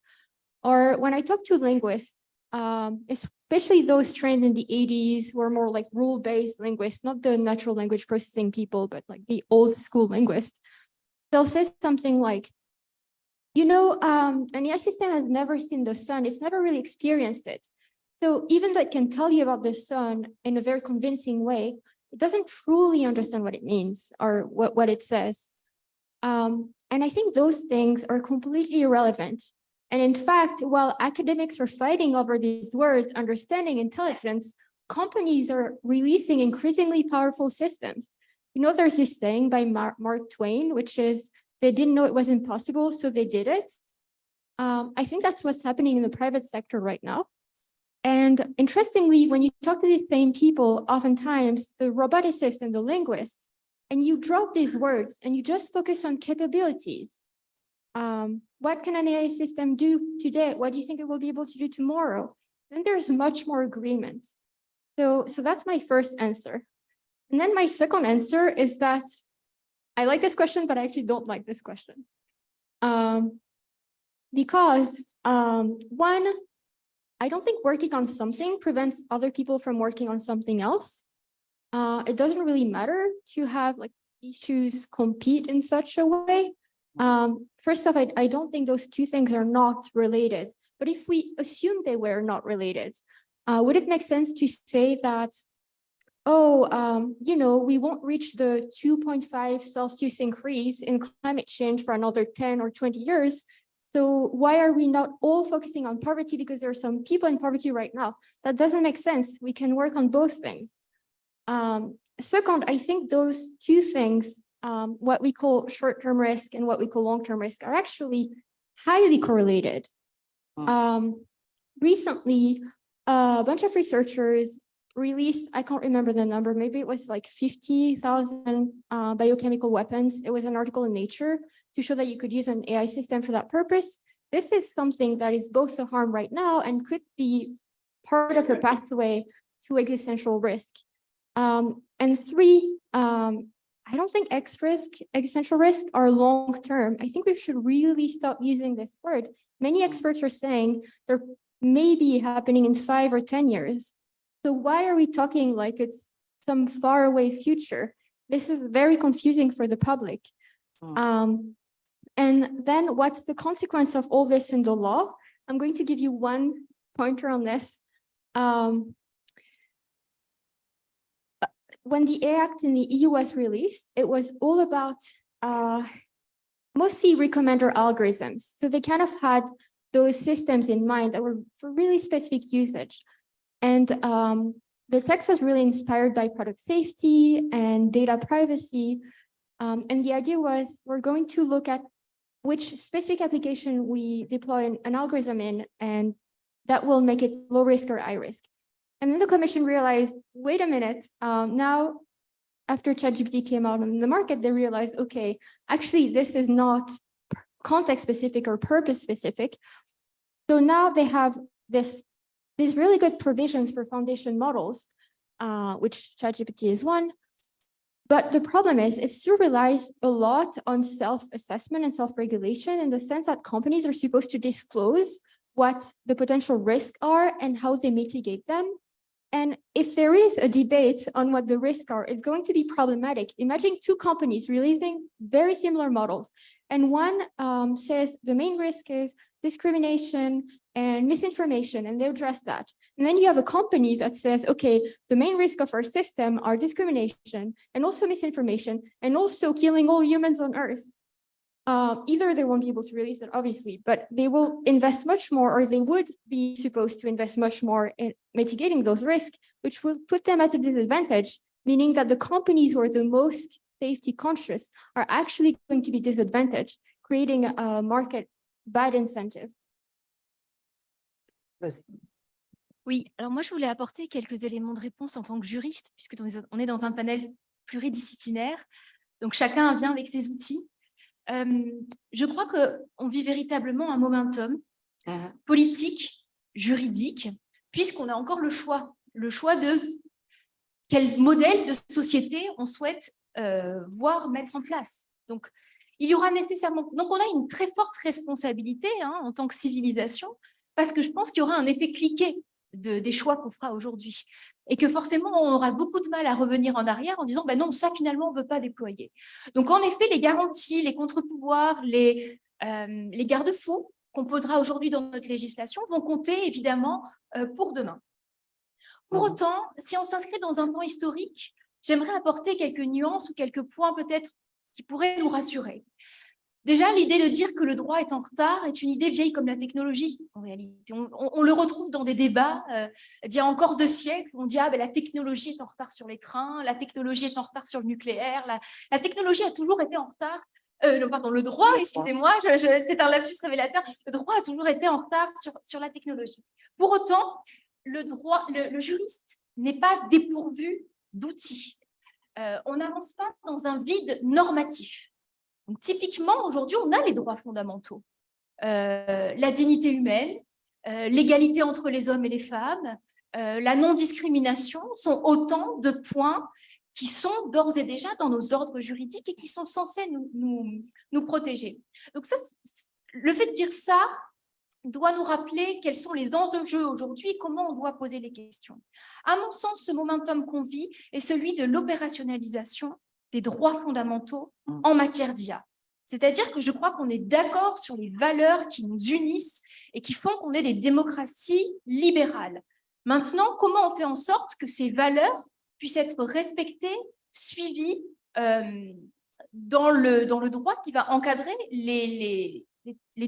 S4: Or when I talk to linguists, especially those trained in the 80s, who are more like rule-based linguists, not the natural language processing people, but like the old school linguists, they'll say something like, an AI system has never seen the sun. It's never really experienced it. So even though it can tell you about the sun in a very convincing way, it doesn't truly understand what it means or what it says. And I think those things are completely irrelevant. And in fact, while academics are fighting over these words, understanding intelligence, companies are releasing increasingly powerful systems. There's this saying by Mark Twain, which is, they didn't know it was impossible, so they did it. I think that's what's happening in the private sector right now. And interestingly, when you talk to the same people, oftentimes the roboticists and the linguists, and you drop these words and you just focus on capabilities. What can an AI system do today? What do you think it will be able to do tomorrow? Then there's much more agreement. So that's my first answer. And then my second answer is that I like this question, but I actually don't like this question. Because one, I don't think working on something prevents other people from working on something else. It doesn't really matter to have like issues compete in such a way. First off, I don't think those two things are not related. But if we assume they were not related, would it make sense to say that, we won't reach the 2.5 Celsius increase in climate change for another 10 or 20 years. So why are we not all focusing on poverty? Because there are some people in poverty right now. That doesn't make sense. We can work on both things. Second, I think those two things, what we call short-term risk and what we call long-term risk, are actually highly correlated. Recently, a bunch of researchers released, I can't remember the number, maybe it was like 50,000 biochemical weapons. It was an article in Nature to show that you could use an AI system for that purpose. This is something that is both a harm right now and could be part of the pathway to existential risk. And three, I don't think existential risk are long-term. I think we should really stop using this word. Many experts are saying they're maybe happening in 5 or 10 years. So why are we talking like it's some faraway future? This is very confusing for the public. And then what's the consequence of all this in the law? I'm going to give you one pointer on this. When the AI Act in the EU was released, it was all about mostly recommender algorithms. So they kind of had those systems in mind that were for really specific usage. And the text was really inspired by product safety and data privacy. And the idea was we're going to look at which specific application we deploy an algorithm in, and that will make it low risk or high risk. And then the commission realized, wait a minute, now after ChatGPT came out on the market, they realized, okay, actually this is not context specific or purpose specific. So now they have these really good provisions for foundation models, which ChatGPT is one. But the problem is it still relies a lot on self-assessment and self-regulation, in the sense that companies are supposed to disclose what the potential risks are and how they mitigate them. And if there is a debate on what the risks are, it's going to be problematic. Imagine two companies releasing very similar models. And one says the main risk is discrimination and misinformation, and they address that. And then you have a company that says, okay, the main risk of our system are discrimination and also misinformation and also killing all humans on Earth. Either they won't be able to release it, obviously, but they will invest much more, or they would be supposed to invest much more in mitigating those risks, which will put them at a disadvantage, meaning that the companies who are the most safety conscious are actually going to be disadvantaged, creating a market bad incentive.
S2: Vas-y.
S6: Oui, alors moi, je voulais apporter quelques éléments de réponse en tant que juriste, puisque on est dans un panel pluridisciplinaire, donc chacun vient avec ses outils. Je crois qu'on vit véritablement un momentum politique, juridique, puisqu'on a encore le choix de quel modèle de société on souhaite voir mettre en place. Donc, il y aura nécessairement... Donc, on a une très forte responsabilité en tant que civilisation, parce que je pense qu'il y aura un effet cliquet des choix qu'on fera aujourd'hui. Et que forcément, on aura beaucoup de mal à revenir en arrière en disant non, ça finalement, on ne veut pas déployer. Donc en effet, les garanties, les contre-pouvoirs, les garde-fous qu'on posera aujourd'hui dans notre législation vont compter évidemment pour demain. Pour autant, si on s'inscrit dans un temps historique, j'aimerais apporter quelques nuances ou quelques points peut-être qui pourraient nous rassurer. Déjà, l'idée de dire que le droit est en retard est une idée vieille comme la technologie, en réalité. On le retrouve dans des débats d'il y a encore 2 siècles, où on dit la technologie est en retard sur les trains, la technologie est en retard sur le nucléaire, la technologie a toujours été en retard, non, pardon, le droit, excusez-moi, c'est un lapsus révélateur, le droit a toujours été en retard sur la technologie. Pour autant, le juriste n'est pas dépourvu d'outils. On n'avance pas dans un vide normatif. Donc, typiquement, aujourd'hui, on a les droits fondamentaux. La dignité humaine, l'égalité entre les hommes et les femmes, la non-discrimination sont autant de points qui sont d'ores et déjà dans nos ordres juridiques et qui sont censés nous protéger. Donc, ça, le fait de dire ça doit nous rappeler quels sont les enjeux aujourd'hui et comment on doit poser les questions. À mon sens, ce momentum qu'on vit est celui de l'opérationnalisation des droits fondamentaux en matière d'IA. C'est-à-dire que je crois qu'on est d'accord sur les valeurs qui nous unissent et qui font qu'on est des démocraties libérales. Maintenant, comment on fait en sorte que ces valeurs puissent être respectées, suivies dans le droit qui va encadrer les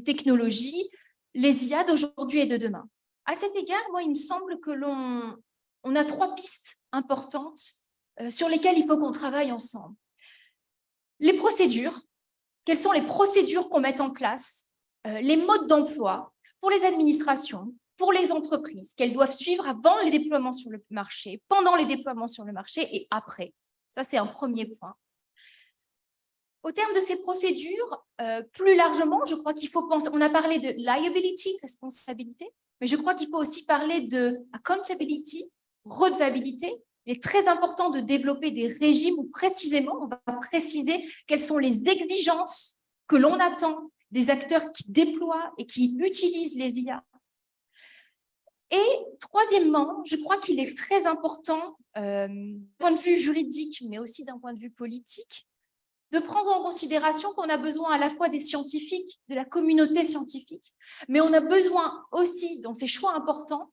S6: technologies, les IA d'aujourd'hui et de demain. À cet égard, moi, il me semble que on a 3 pistes importantes sur lesquelles il faut qu'on travaille ensemble. Les procédures, quelles sont les procédures qu'on met en place, les modes d'emploi pour les administrations, pour les entreprises, qu'elles doivent suivre avant les déploiements sur le marché, pendant les déploiements sur le marché et après. Ça, c'est un premier point. Au terme de ces procédures, plus largement, je crois qu'il faut penser, on a parlé de liability, responsabilité, mais je crois qu'il faut aussi parler de accountability, redevabilité. Il est très important de développer des régimes où précisément, on va préciser quelles sont les exigences que l'on attend des acteurs qui déploient et qui utilisent les IA. Et troisièmement, je crois qu'il est très important, d'un point de vue juridique, mais aussi d'un point de vue politique, de prendre en considération qu'on a besoin à la fois des scientifiques, de la communauté scientifique, mais on a besoin aussi, dans ces choix importants,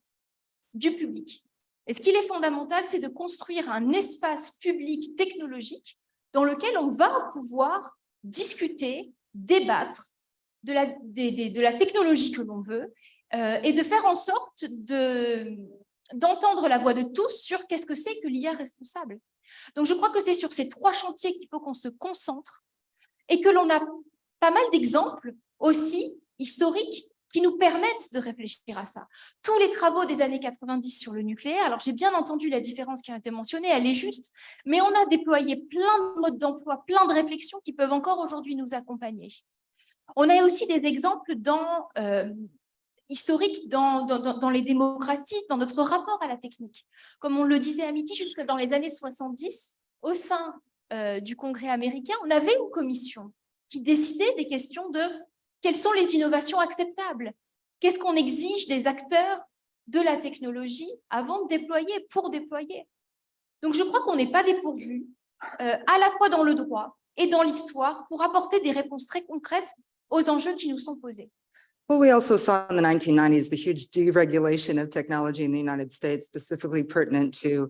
S6: du public. Et ce qu'il est fondamental, c'est de construire un espace public technologique dans lequel on va pouvoir discuter, débattre de la technologie que l'on veut et de faire en sorte d'entendre la voix de tous sur qu'est-ce que c'est que l'IA responsable. Donc, je crois que c'est sur ces 3 chantiers qu'il faut qu'on se concentre et que l'on a pas mal d'exemples aussi historiques qui nous permettent de réfléchir à ça. Tous les travaux des années 90 sur le nucléaire, alors j'ai bien entendu la différence qui a été mentionnée, elle est juste, mais on a déployé plein de modes d'emploi, plein de réflexions qui peuvent encore aujourd'hui nous accompagner. On a aussi des exemples historiques dans les démocraties, dans notre rapport à la technique. Comme on le disait à midi, jusque dans les années 70, au sein du Congrès américain, on avait une commission qui décidait des questions de quelles sont les innovations acceptables, qu'est-ce qu'on exige des acteurs de la technologie avant de déployer, pour déployer. Donc, je crois qu'on n'est pas dépourvu, à la fois dans le droit et dans l'histoire, pour apporter des réponses très concrètes aux enjeux qui nous sont posés.
S2: Well, we also saw in the 1990s the huge deregulation of technology in the United States, specifically pertinent to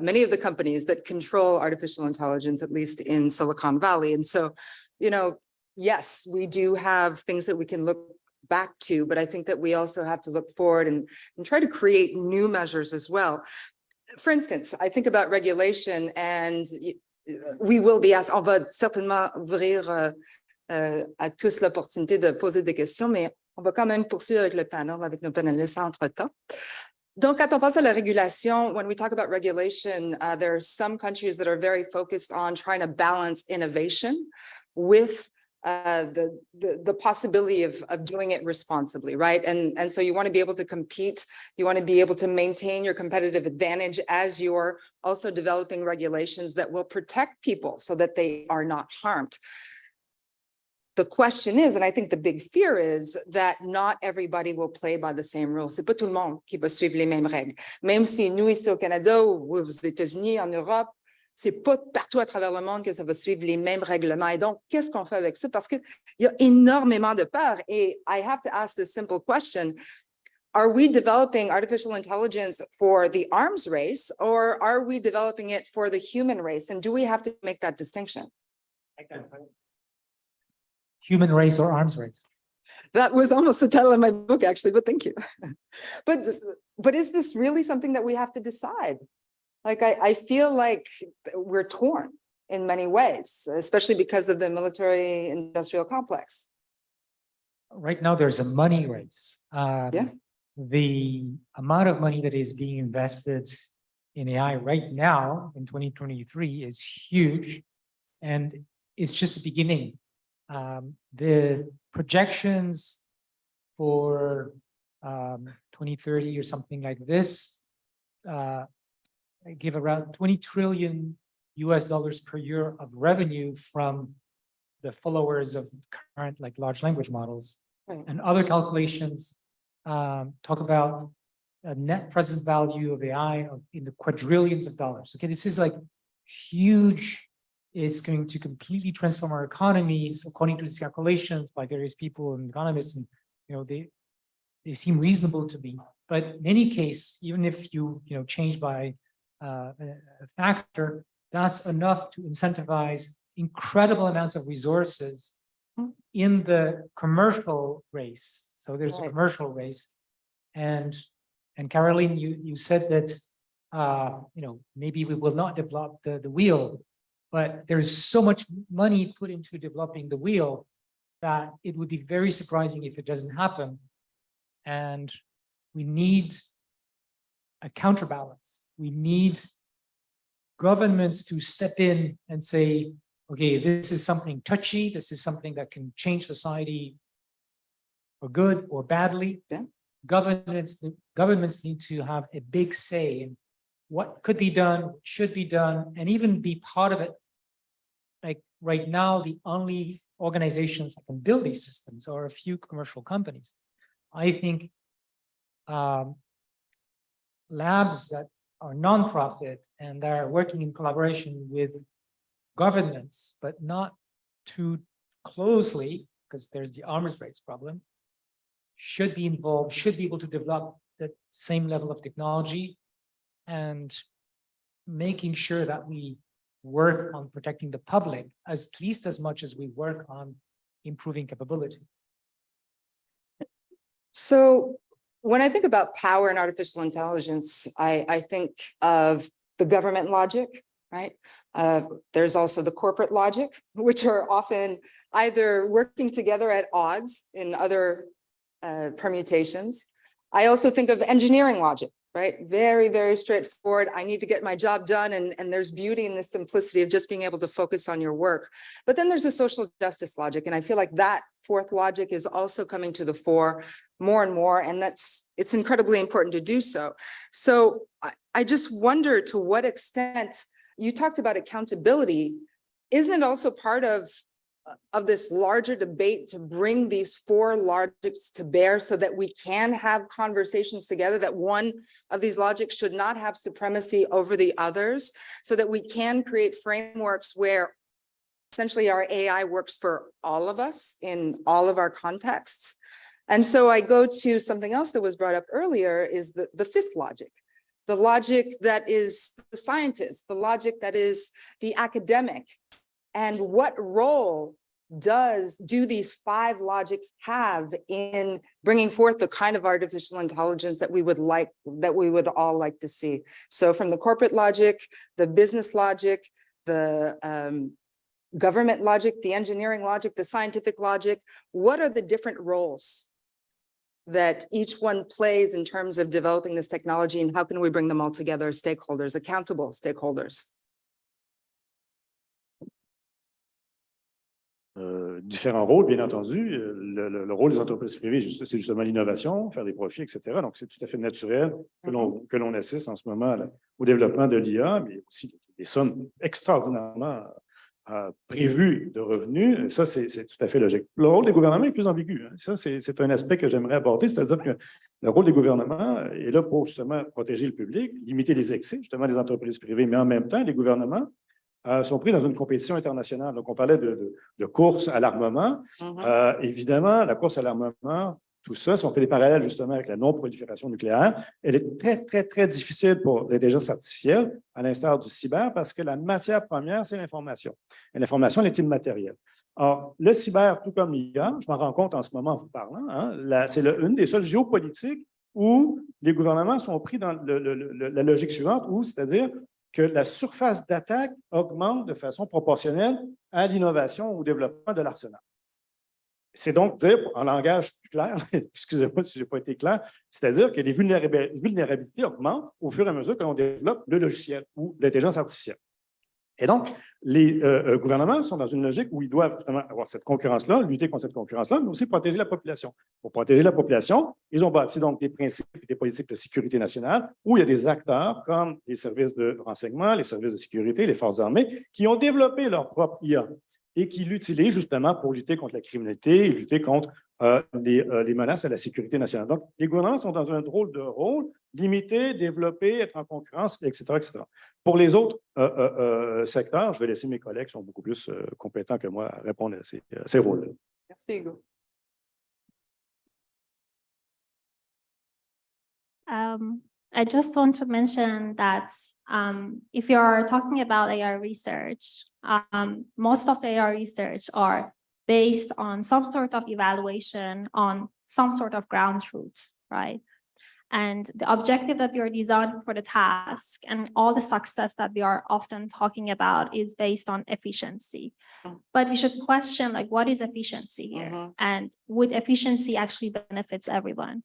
S2: many of the companies that control artificial intelligence, at least in Silicon Valley. And so, you know, yes, we do have things that we can look back to, but I think that we also have to look forward and try to create new measures as well. For instance, I think about regulation, and we will be asked, on va certainement ouvrir à tous l'opportunité de poser des questions, mais on va quand même poursuivre avec le panel, avec nos panélistes entre-temps. Donc, quand on pense à la régulation, when we talk about regulation, there are some countries that are very focused on trying to balance innovation with the possibility of doing it responsibly, right? And so you want to be able to compete, you want to be able to maintain your competitive advantage as you're also developing regulations that will protect people so that they are not harmed. The question is, and I think the big fear is, that not everybody will play by the same rules. C'est pas tout le monde qui va suivre les mêmes règles. Même si nous, ici au Canada ou aux États-Unis, en Europe, c'est pas partout à travers le monde que ça va suivre les mêmes règlements. Et donc, qu'est-ce qu'on fait avec ça? Parce qu'il y a énormément de peur. Et I have to ask this simple question. Are we developing artificial intelligence for the arms race, or are we developing it for the human race? And do we have to make that distinction?
S5: Human race or arms race?
S2: That was almost the title of my book, actually, but thank you. But is this really something that we have to decide? Like, I feel like we're torn in many ways, especially because of the military industrial complex.
S5: Right now, there's a money race.
S2: Yeah.
S5: The amount of money that is being invested in AI right now in 2023 is huge, and it's just the beginning. The projections for 2030 or something like this give around $20 trillion per year of revenue from the followers of current like large language models.
S2: Right.
S5: And other calculations talk about a net present value of AI in the quadrillions of dollars. Okay, this is like huge. It's going to completely transform our economies, according to these calculations by various people and economists. And you know, they seem reasonable to me. But in any case, even if you change by a factor, that's enough to incentivize incredible amounts of resources in the commercial race. So there's a commercial race, and Caroline, you said that maybe we will not develop the wheel, but there's so much money put into developing the wheel that it would be very surprising if it doesn't happen. And we need a counterbalance. We need governments to step in and say, okay, this is something touchy. This is something that can change society for good or badly.
S2: Yeah.
S5: Governments need to have a big say in what could be done, should be done, and even be part of it. Like right now, the only organizations that can build these systems are a few commercial companies. I think labs that are nonprofit and that are working in collaboration with governments, but not too closely, because there's the arms race problem, should be involved, should be able to develop the same level of technology, and making sure that we work on protecting the public at least as much as we work on improving capability.
S2: So when I think about power and artificial intelligence, I think of the government logic, right? There's also the corporate logic, which are often either working together at odds in other permutations. I also think of engineering logic, right? Very, very straightforward. I need to get my job done. And there's beauty in the simplicity of just being able to focus on your work. But then there's a social justice logic. And I feel like that fourth logic is also coming to the fore more and more. And it's incredibly important to do so. So I just wonder, to what extent, you talked about accountability. Isn't it also part of of this larger debate to bring these four logics to bear so that we can have conversations together, that one of these logics should not have supremacy over the others, so that we can create frameworks where essentially our AI works for all of us in all of our contexts. And so I go to something else that was brought up earlier, is the fifth logic. The logic that is the scientist, the logic that is the academic. And what role do these five logics have in bringing forth the kind of artificial intelligence that we would all like to see? So from the corporate logic, the business logic, the government logic, the engineering logic, the scientific logic, what are the different roles that each one plays in terms of developing this technology, and how can we bring them all together as stakeholders, accountable stakeholders?
S9: Différents rôles, bien entendu. Le rôle des entreprises privées, c'est justement l'innovation, faire des profits, etc. Donc, c'est tout à fait naturel que l'on assiste en ce moment au développement de l'IA, mais aussi des sommes extraordinairement prévues de revenus. Ça, c'est tout à fait logique. Le rôle des gouvernements est plus ambigu. Hein. Ça, c'est un aspect que j'aimerais aborder, c'est-à-dire que le rôle des gouvernements est là pour justement protéger le public, limiter les excès, justement, des entreprises privées, mais en même temps, les gouvernements sont pris dans une compétition internationale. Donc, on parlait de course à l'armement. Évidemment, la course à l'armement, tout ça, si on fait des parallèles justement avec la non-prolifération nucléaire, elle est très, très, très difficile pour l'intelligence artificielle, à l'instar du cyber, parce que la matière première, c'est l'information. Et l'information, elle est immatérielle. Or, le cyber, tout comme l'IA, je m'en rends compte en ce moment en vous parlant, hein, c'est une des seules géopolitiques où les gouvernements sont pris dans la logique suivante, c'est-à-dire que la surface d'attaque augmente de façon proportionnelle à l'innovation ou au développement de l'arsenal. C'est donc dire, en langage plus clair, excusez-moi si je n'ai pas été clair, c'est-à-dire que les vulnérabilités augmentent au fur et à mesure que l'on développe le logiciel ou l'intelligence artificielle. Et donc, les gouvernements sont dans une logique où ils doivent justement avoir cette concurrence-là, lutter contre cette concurrence-là, mais aussi protéger la population. Pour protéger la population, ils ont bâti donc des principes et des politiques de sécurité nationale où il y a des acteurs comme les services de renseignement, les services de sécurité, les forces armées, qui ont développé leur propre IA et qui l'utilisent justement pour lutter contre la criminalité et lutter contre les menaces à la sécurité nationale. Donc, les gouvernements sont dans un drôle de rôle, limiter, développer, être en concurrence, etc., etc. Pour les autres secteurs, je vais laisser mes collègues qui sont beaucoup plus compétents que moi à répondre à ces rôles-là.
S2: Merci, Hugo.
S7: I just want to mention that if you're talking about AI research, most of the AI research are based on some sort of evaluation on some sort of ground truth, right? And the objective that you're designing for the task and all the success that we are often talking about is based on efficiency. But we should question, like, what is efficiency here? And would efficiency actually benefits everyone?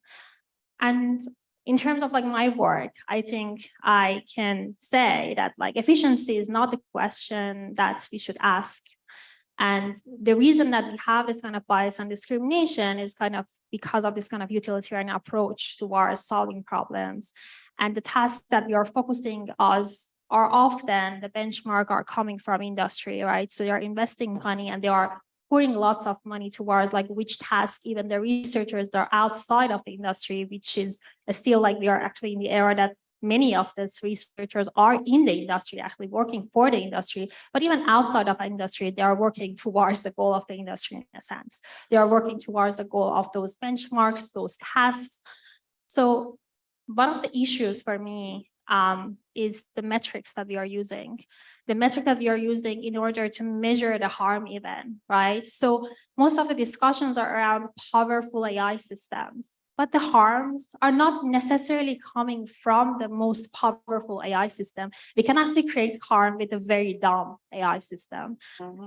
S7: And in terms of like my work, I think I can say that like efficiency is not the question that we should ask. And the reason that we have this kind of bias and discrimination is kind of because of this kind of utilitarian approach towards solving problems. And the tasks that we are focusing on are often the benchmark are coming from industry, right? So they are investing money and they are putting lots of money towards like which task even the researchers that are outside of the industry, which is still like we are actually in the era that many of these researchers are in the industry, actually working for the industry, but even outside of the industry, they are working towards the goal of the industry in a sense. They are working towards the goal of those benchmarks, those tasks. So one of the issues for me is the metrics that we are using. The metric that we are using in order to measure the harm event, right? So most of the discussions are around powerful AI systems, but the harms are not necessarily coming from the most powerful AI system. We can actually create harm with a very dumb AI system.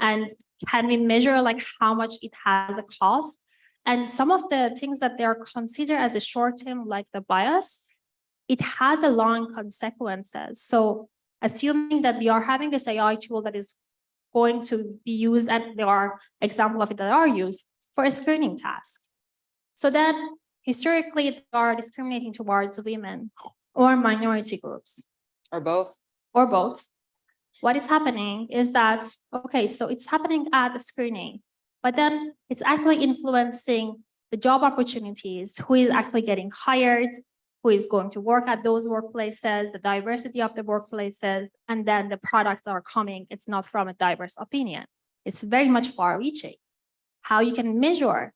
S7: And can we measure like how much it has a cost? And some of the things that they are considered as a short term, like the bias, it has a long consequences. So assuming that we are having this AI tool that is going to be used, and there are examples of it that are used for a screening task. So then historically, they are discriminating towards women or minority groups.
S2: Or both.
S7: Or both. what is happening is that, okay, so it's happening at the screening, but then it's actually influencing the job opportunities, who is actually getting hired, who is going to work at those workplaces, the diversity of the workplaces, and then the products are coming. It's not from a diverse opinion. It's very much far-reaching. How you can measure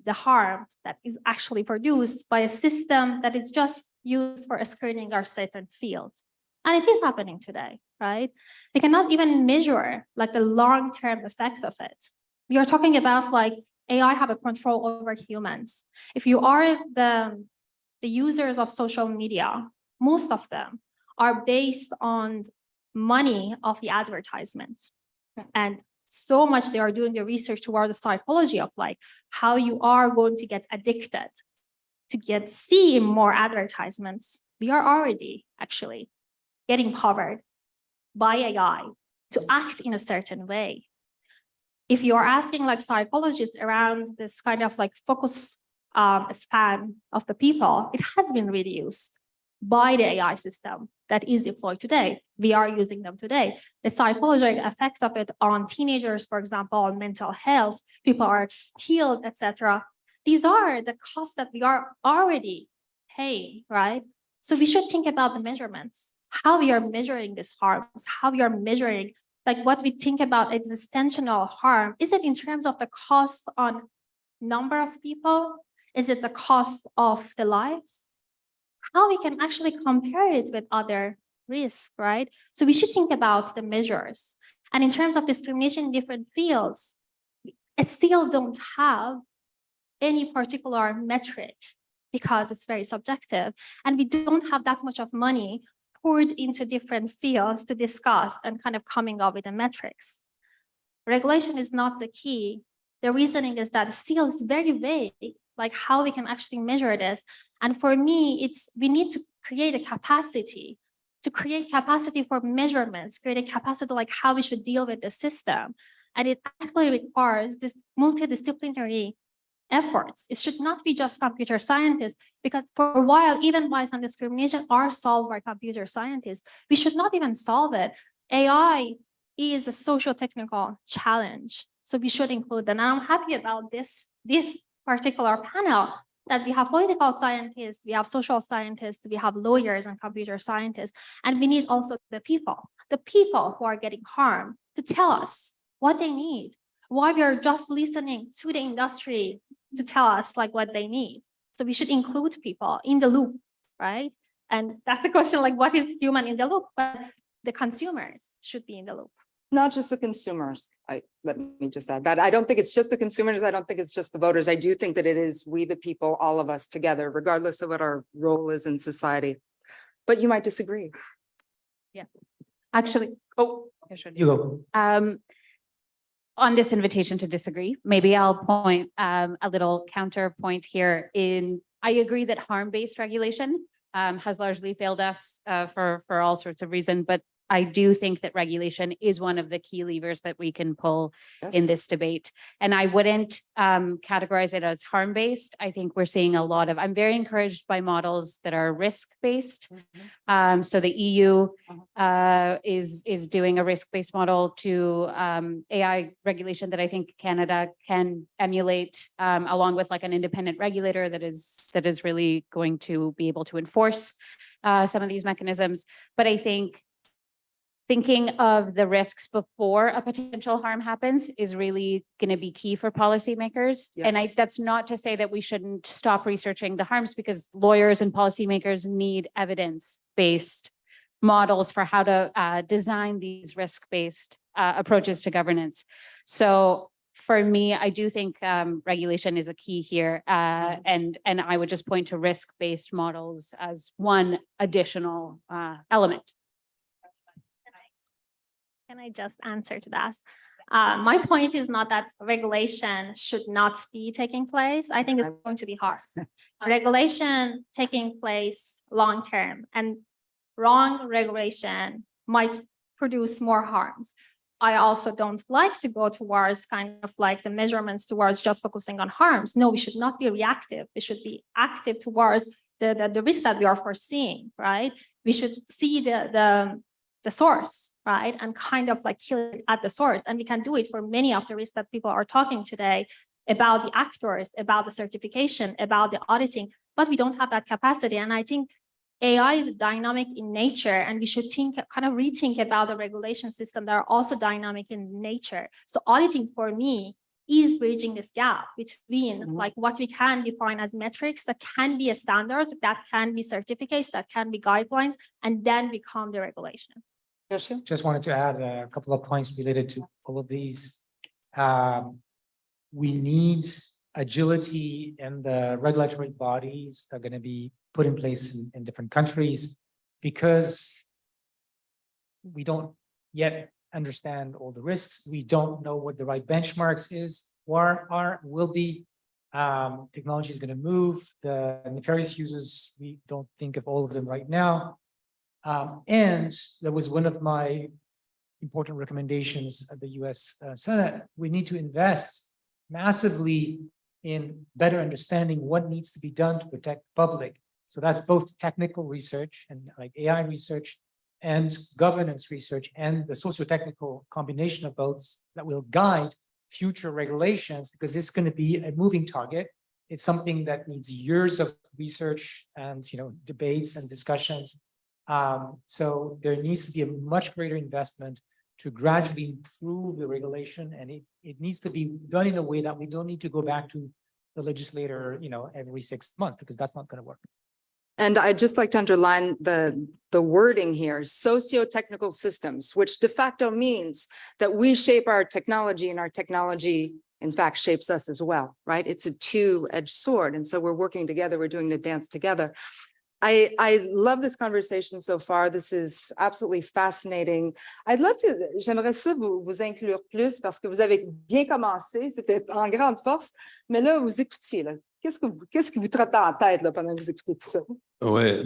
S7: the harm that is actually produced by a system that is just used for screening our certain fields. And it is happening today, right? We cannot even measure like the long-term effect of it. We are talking about like AI have a control over humans. If you are the users of social media, most of them are based on money of the advertisements. And so much they are doing the research towards the psychology of like how you are going to get addicted to see more advertisements. We are already actually getting powered by AI to act in a certain way. If you are asking like psychologists around this kind of like focus span of the people, it has been reduced by the AI system that is deployed today. We are using them today. The psychological effect of it on teenagers, for example, on mental health, people are healed, etc. These are the costs that we are already paying, right? So we should think about the measurements, how we are measuring this harm, how we are measuring like what we think about existential harm. Is it in terms of the cost on number of people? Is it the cost of the lives? How we can actually compare it with other risks, right? So we should think about the measures. And in terms of discrimination in different fields, I still don't have any particular metric because it's very subjective. And we don't have that much of money poured into different fields to discuss and kind of coming up with the metrics. Regulation is not the key. The reasoning is that still it's very vague, like how we can actually measure this. And for me, we need to create a capacity, for measurements, create a capacity like how we should deal with the system. And it actually requires this multidisciplinary efforts. It should not be just computer scientists, because for a while, even bias and discrimination are solved by computer scientists. We should not even solve it. AI is a socio-technical challenge. So we should include that. And I'm happy about this particular panel that we have political scientists, we have social scientists, we have lawyers and computer scientists, and we need also the people who are getting harmed to tell us what they need, why we are just listening to the industry to tell us like what they need. So we should include people in the loop, right? And that's the question, like what is human in the loop? But the consumers should be in the loop.
S2: Not just the consumers. Let me just add that. I don't think it's just the consumers. I don't think it's just the voters. I do think that it is we, the people, all of us together, regardless of what our role is in society. But you might disagree.
S8: Yeah. Actually,
S5: You go.
S8: On this invitation to disagree, maybe I'll point a little counterpoint here. I agree that harm-based regulation has largely failed us for all sorts of reasons, but I do think that regulation is one of the key levers that we can pull in this debate. And I wouldn't categorize it as harm-based. I think we're seeing I'm very encouraged by models that are risk-based. So the EU is doing a risk-based model to AI regulation that I think Canada can emulate, along with like an independent regulator that is really going to be able to enforce some of these mechanisms. But I think thinking of the risks before a potential harm happens is really going to be key for policymakers. Yes. And that's not to say that we shouldn't stop researching the harms, because lawyers and policymakers need evidence-based models for how to design these risk-based approaches to governance. So for me, I do think regulation is a key here. And I would just point to risk-based models as one additional element.
S7: Can I just answer to that? My point is not that regulation should not be taking place. I think it's going to be hard. Regulation taking place long-term, and wrong regulation might produce more harms. I also don't like to go towards kind of like the measurements towards just focusing on harms. No, we should not be reactive. We should be active towards the risk that we are foreseeing, right? We should see the source, right? And kind of like kill it at the source. And we can do it for many of the risks that people are talking today about the actors, about the certification, about the auditing, but we don't have that capacity. And I think AI is dynamic in nature, and we should kind of rethink about the regulation system that are also dynamic in nature. So auditing for me is bridging this gap between like what we can define as metrics that can be standards, that can be certificates, that can be guidelines, and then become the regulation.
S5: Just wanted to add a couple of points related to all of these. We need agility in the regulatory bodies that are going to be put in place in different countries, because we don't yet understand all the risks. We don't know what the right benchmarks will be. Technology is going to move. The nefarious users, we don't think of all of them right now. And that was one of my important recommendations at the US Senate. We need to invest massively in better understanding what needs to be done to protect the public. So that's both technical research and like AI research and governance research and the socio-technical combination of both that will guide future regulations, because it's going to be a moving target. It's something that needs years of research and debates and discussions. So there needs to be a much greater investment to gradually improve the regulation, and it needs to be done in a way that we don't need to go back to the legislator, every 6 months, because that's not going to work.
S2: And I'd just like to underline the wording here, socio-technical systems, which de facto means that we shape our technology, and our technology, in fact, shapes us as well, right? It's a two-edged sword. And so we're working together, we're doing the dance together. I love this conversation so far. This is absolutely fascinating. J'aimerais ça vous inclure plus, parce que vous avez bien commencé, c'était en grande force, mais là, vous écoutiez, là. Qu'est-ce qui vous trotte en tête là, pendant que vous écoutez tout ça?
S3: Ouais,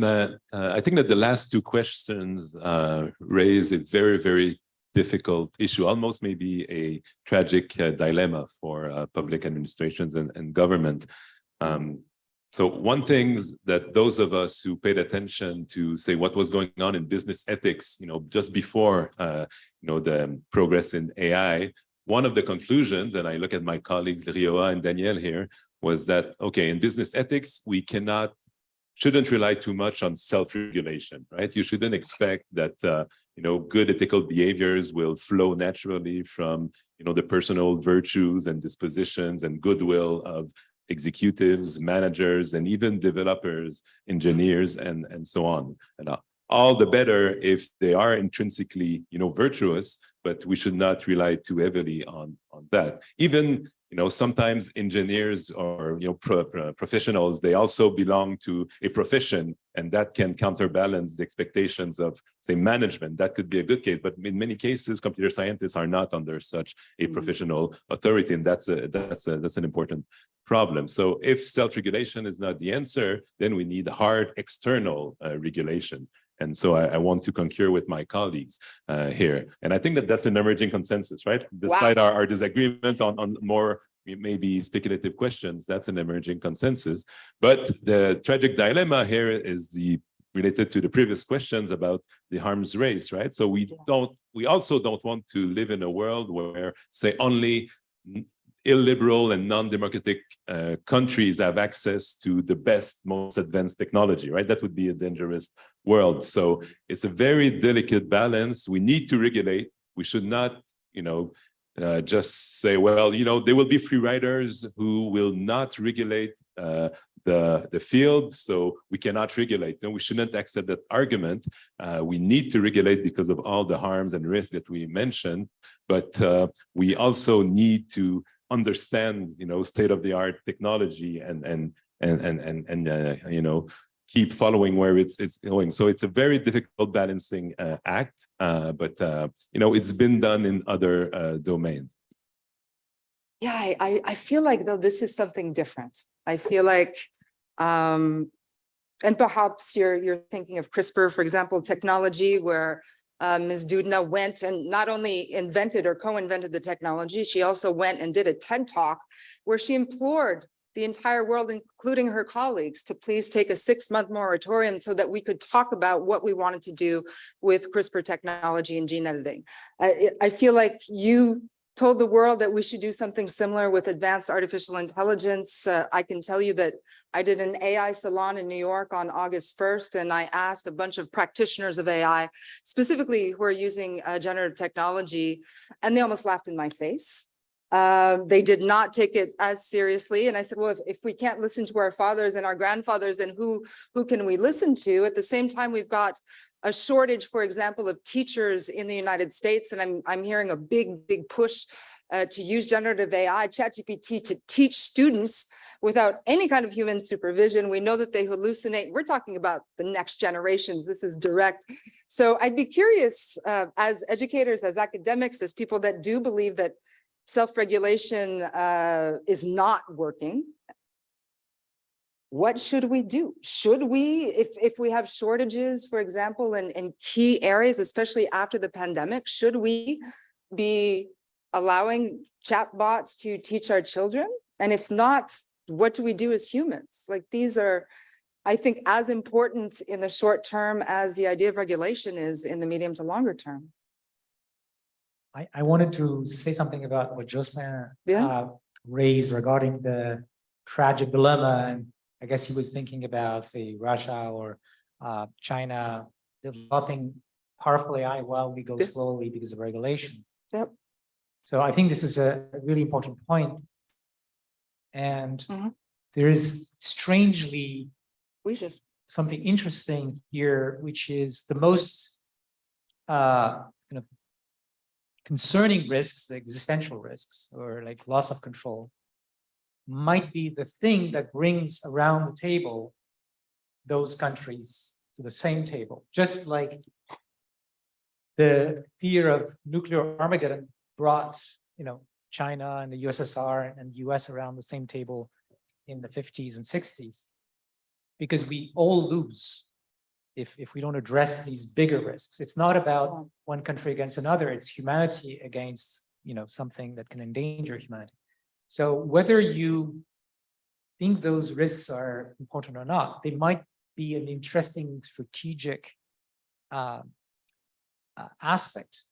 S3: I think that the last two questions raise a very, very difficult issue, almost maybe a tragic dilemma for public administrations and government. So one thing that those of us who paid attention to say what was going on in business ethics, just before, the progress in AI, one of the conclusions, and I look at my colleagues, Rioa and Danielle here, was that, okay, in business ethics, we shouldn't rely too much on self-regulation, right? You shouldn't expect that, good ethical behaviors will flow naturally from, the personal virtues and dispositions and goodwill of executives, managers, and even developers, engineers, and so on. And all the better if they are intrinsically, virtuous, but we should not rely too heavily on that. Even, sometimes engineers or, professionals, they also belong to a profession, and that can counterbalance the expectations of, say, management. That could be a good case, but in many cases, computer scientists are not under such a professional authority, and that's an important problem. So if self-regulation is not the answer, then we need hard external regulations. And so I want to concur with my colleagues here. And I think that that's an emerging consensus, right? Despite our disagreement on more maybe speculative questions, that's an emerging consensus. But the tragic dilemma here is related to the previous questions about the arms race, right? So we also don't want to live in a world where, say, only illiberal and non-democratic countries have access to the best, most advanced technology, right? That would be a dangerous world. So it's a very delicate balance. We need to regulate. We should not, just say, well, there will be free riders who will not regulate the field, so we cannot regulate. No, we shouldn't accept that argument. We need to regulate because of all the harms and risks that we mentioned, but we also need to understand, state-of-the-art technology and keep following where it's going. So it's a very difficult balancing act, but it's been done in other domains.
S2: Yeah, I feel like though this is something different. I feel like, and perhaps you're thinking of CRISPR, for example, technology where Ms. Dudna went and not only invented or co-invented the technology, she also went and did a TED Talk where she implored the entire world, including her colleagues, to please take a 6-month moratorium so that we could talk about what we wanted to do with CRISPR technology and gene editing. I feel like you told the world that we should do something similar with advanced artificial intelligence. I can tell you that I did an AI salon in New York on August 1st, and I asked a bunch of practitioners of AI, specifically who are using generative technology, and they almost laughed in my face. They did not take it as seriously. And I said, well, if we can't listen to our fathers and our grandfathers, then who can we listen to? At the same time, we've got a shortage, for example, of teachers in the United States. And I'm hearing a big push to use generative AI, ChatGPT, to teach students without any kind of human supervision. We know that they hallucinate. We're talking about the next generations. This is direct. So I'd be curious, as educators, as academics, as people that do believe that self-regulation is not working, what should we do? Should we, if we have shortages, for example, in key areas, especially after the pandemic, should we be allowing chatbots to teach our children? And if not, what do we do as humans? Like, these are, I think, as important in the short term as the idea of regulation is in the medium to longer term.
S5: I wanted to say something about what Jocelyn raised regarding the tragic dilemma. And I guess he was thinking about, say, Russia or China developing powerful AI while we go slowly because of regulation.
S2: Yep.
S5: So I think this is a really important point. And there is strangely something interesting here, which is the most kind of concerning risks, the existential risks, or like loss of control, might be the thing that brings around the table those countries to the same table. Just like the fear of nuclear Armageddon brought, China and the USSR and US around the same table in the 50s and 60s, because we all lose if we don't address these bigger risks. It's not about one country against another, it's humanity against, something that can endanger humanity. So whether you think those risks are important or not, they might be an interesting strategic aspect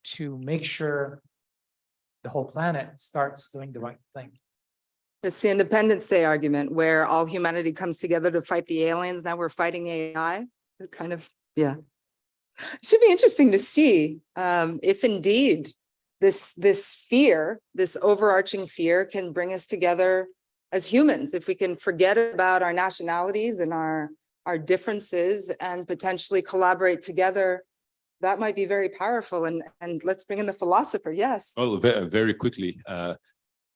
S5: to make sure the whole planet starts doing the right thing.
S2: It's the Independence Day argument where all humanity comes together to fight the aliens. Now we're fighting AI. It kind of, It should be interesting to see if indeed this fear, this overarching fear, can bring us together as humans. If we can forget about our nationalities and our differences and potentially collaborate together, that might be very powerful. And let's bring in the philosopher. Yes.
S3: Well, very quickly.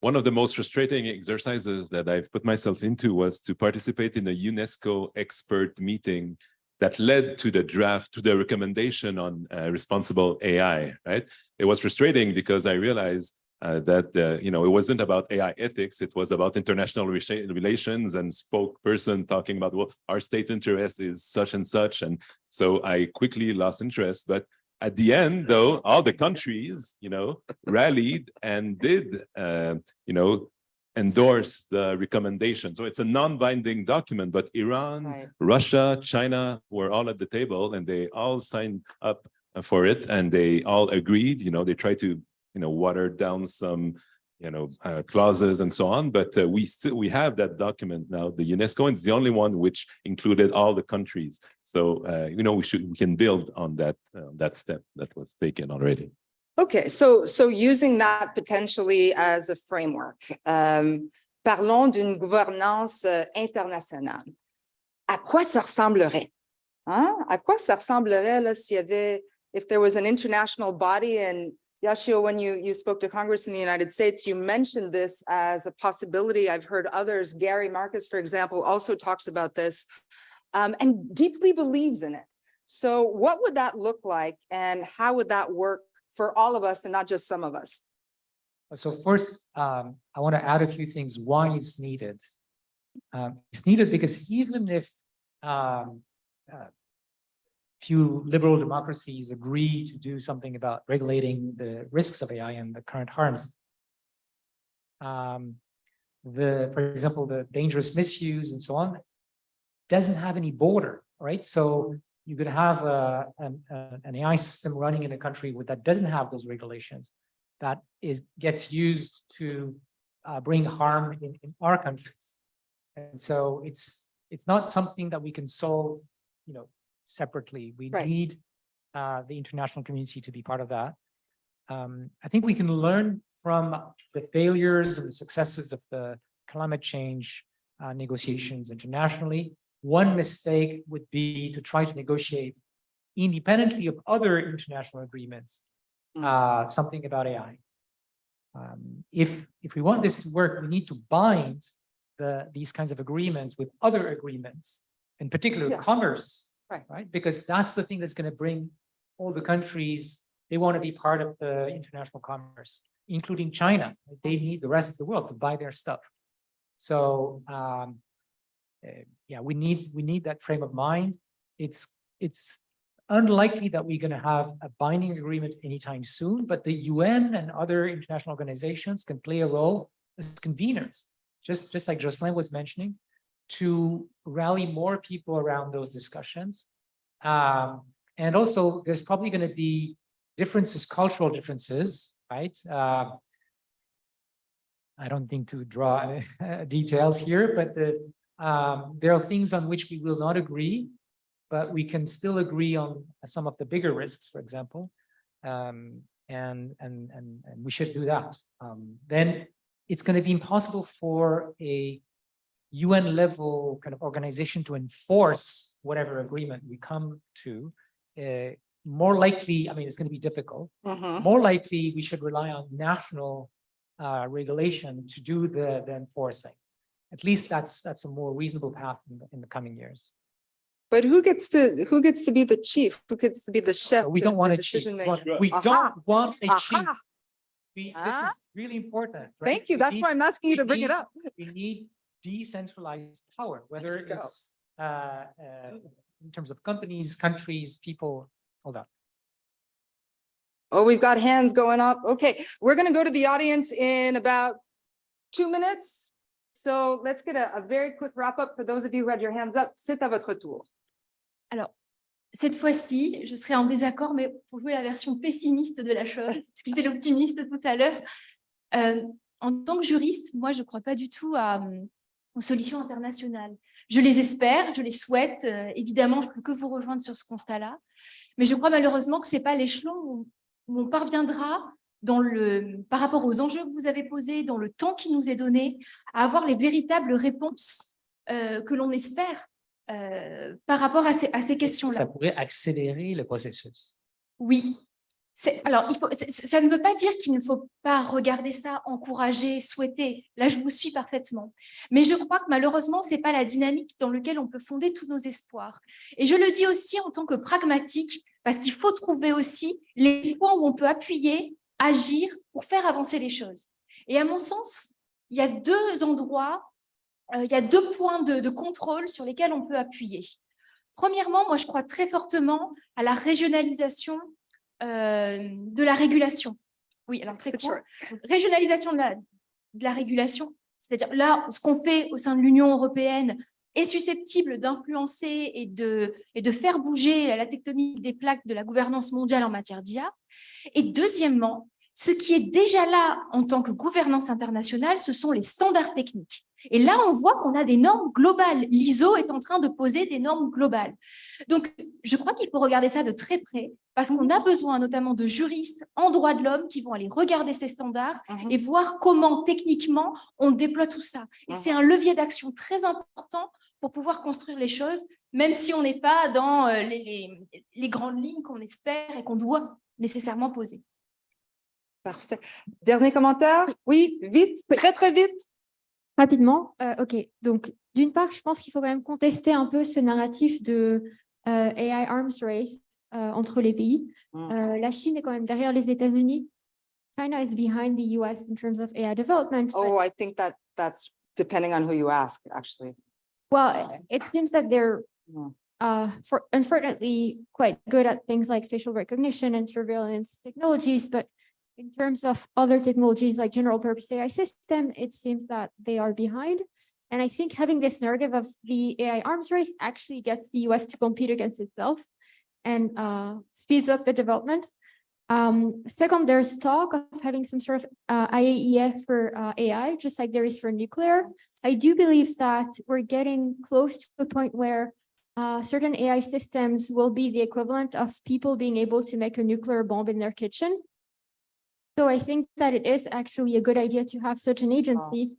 S3: One of the most frustrating exercises that I've put myself into was to participate in a UNESCO expert meeting that led to the draft, to the recommendation on responsible AI, right? It was frustrating because I realized that, it wasn't about AI ethics, it was about international relations and spokesperson talking about, well, our state interest is such and such. And so I quickly lost interest. But at the end, though, all the countries, rallied and did, endorse the recommendation. So it's a non-binding document, but Iran, Russia, China were all at the table and they all signed up for it and they all agreed. They tried to, water down some, clauses and so on, but we have that document now, the UNESCO, and it's the only one which included all the countries. So, we can build on that step that was taken already.
S2: Okay, so using that potentially as a framework, parlons d'une gouvernance internationale. À quoi ça ressemblerait? À quoi ça ressemblerait là, if there was an international body? And Yashio, when you spoke to Congress in the United States, you mentioned this as a possibility. I've heard others, Gary Marcus, for example, also talks about this and deeply believes in it. So what would that look like and how would that work for all of us and not just some of us?
S5: So first, I want to add a few things why it's needed. It's needed because even if few liberal democracies agree to do something about regulating the risks of AI and the current harms, for example, the dangerous misuse and so on, doesn't have any border, right? So you could have an AI system running in a country that doesn't have those regulations, that gets used to bring harm in our countries. And so it's not something that we can solve, separately. We need the international community to be part of that. I think we can learn from the failures and the successes of the climate change negotiations internationally. One mistake would be to try to negotiate independently of other international agreements, something about AI. If we want this to work, we need to bind these kinds of agreements with other agreements, in particular commerce, right? Because that's the thing that's going to bring all the countries. They want to be part of the international commerce, including China. They need the rest of the world to buy their stuff. So yeah, we need that frame of mind. It's unlikely that we're going to have a binding agreement anytime soon, but the UN and other international organizations can play a role as conveners, just like Jocelyn was mentioning, to rally more people around those discussions. And also, there's probably going to be differences, cultural differences, right? I don't think to draw details here, but there are things on which we will not agree, but we can still agree on some of the bigger risks, for example, and we should do that. Then it's going to be impossible for a UN level kind of organization to enforce whatever agreement we come to. More likely, I mean, it's going to be difficult. More likely, we should rely on national regulation to do the enforcing. At least that's a more reasonable path in the coming years.
S2: But who gets to be the chief? Who gets to be the chef?
S5: We don't want a chief. We don't want a chief. This is really important. Right?
S2: Thank you. That's why I'm asking you to bring it up.
S5: We need decentralized power, whether it's in terms of companies, countries, people. Hold on.
S2: Oh, we've got hands going up. Okay, we're going to go to the audience in about 2 minutes. So let's get a very quick wrap up for those of you who had your hands up. C'est à votre tour.
S6: Alors, cette fois-ci, je serai en désaccord, mais pour jouer la version pessimiste de la chose, parce que j'étais l'optimiste tout à l'heure. En tant que juriste, moi, je ne crois pas du tout aux solutions internationales. Je les espère, je les souhaite. Évidemment, je ne peux que vous rejoindre sur ce constat-là. Mais je crois malheureusement que ce n'est pas l'échelon où on parviendra, par rapport aux enjeux que vous avez posés, dans le temps qui nous est donné, à avoir les véritables réponses que l'on espère par rapport à ces questions-là.
S5: Ça pourrait accélérer le processus.
S6: Oui. Alors, ça ne veut pas dire qu'il ne faut pas regarder ça, encourager, souhaiter. Là, je vous suis parfaitement. Mais je crois que malheureusement, ce n'est pas la dynamique dans laquelle on peut fonder tous nos espoirs. Et je le dis aussi en tant que pragmatique, parce qu'il faut trouver aussi les points où on peut appuyer, agir pour faire avancer les choses. Et à mon sens, il y a deux endroits, il y a deux points de contrôle sur lesquels on peut appuyer. Premièrement, moi, je crois très fortement à la régionalisation de la régulation. Oui, alors très court. Régionalisation de la régulation, c'est-à-dire là, ce qu'on fait au sein de l'Union européenne est susceptible d'influencer et de faire bouger la tectonique des plaques de la gouvernance mondiale en matière d'IA. Et deuxièmement, ce qui est déjà là en tant que gouvernance internationale, ce sont les standards techniques. Et là, on voit qu'on a des normes globales. L'ISO est en train de poser des normes globales. Donc, je crois qu'il faut regarder ça de très près parce qu'on a besoin notamment de juristes en droit de l'homme qui vont aller regarder ces standards et voir comment, techniquement, on déploie tout ça. Et c'est un levier d'action très important pour pouvoir construire les choses, même si on n'est pas dans les grandes lignes qu'on espère et qu'on doit nécessairement poser.
S2: Parfait. Dernier commentaire? Oui, vite, très, très vite.
S4: Rapidement, OK. Donc, d'une part, je pense qu'il faut quand même contester un peu ce narratif de AI arms race entre les pays. La Chine est quand même derrière les États-Unis. China is behind the US in terms of AI development.
S2: Oh, I think that's depending on who you ask, actually.
S4: Well, it seems that they're unfortunately quite good at things like facial recognition and surveillance technologies, but in terms of other technologies like general purpose AI system, it seems that they are behind. And I think having this narrative of the AI arms race actually gets the US to compete against itself and speeds up the development. Second, there's talk of having some sort of IAEA for AI, just like there is for nuclear. I do believe that we're getting close to a point where certain AI systems will be the equivalent of people being able to make a nuclear bomb in their kitchen. So I think that it is actually a good idea to have such an agency.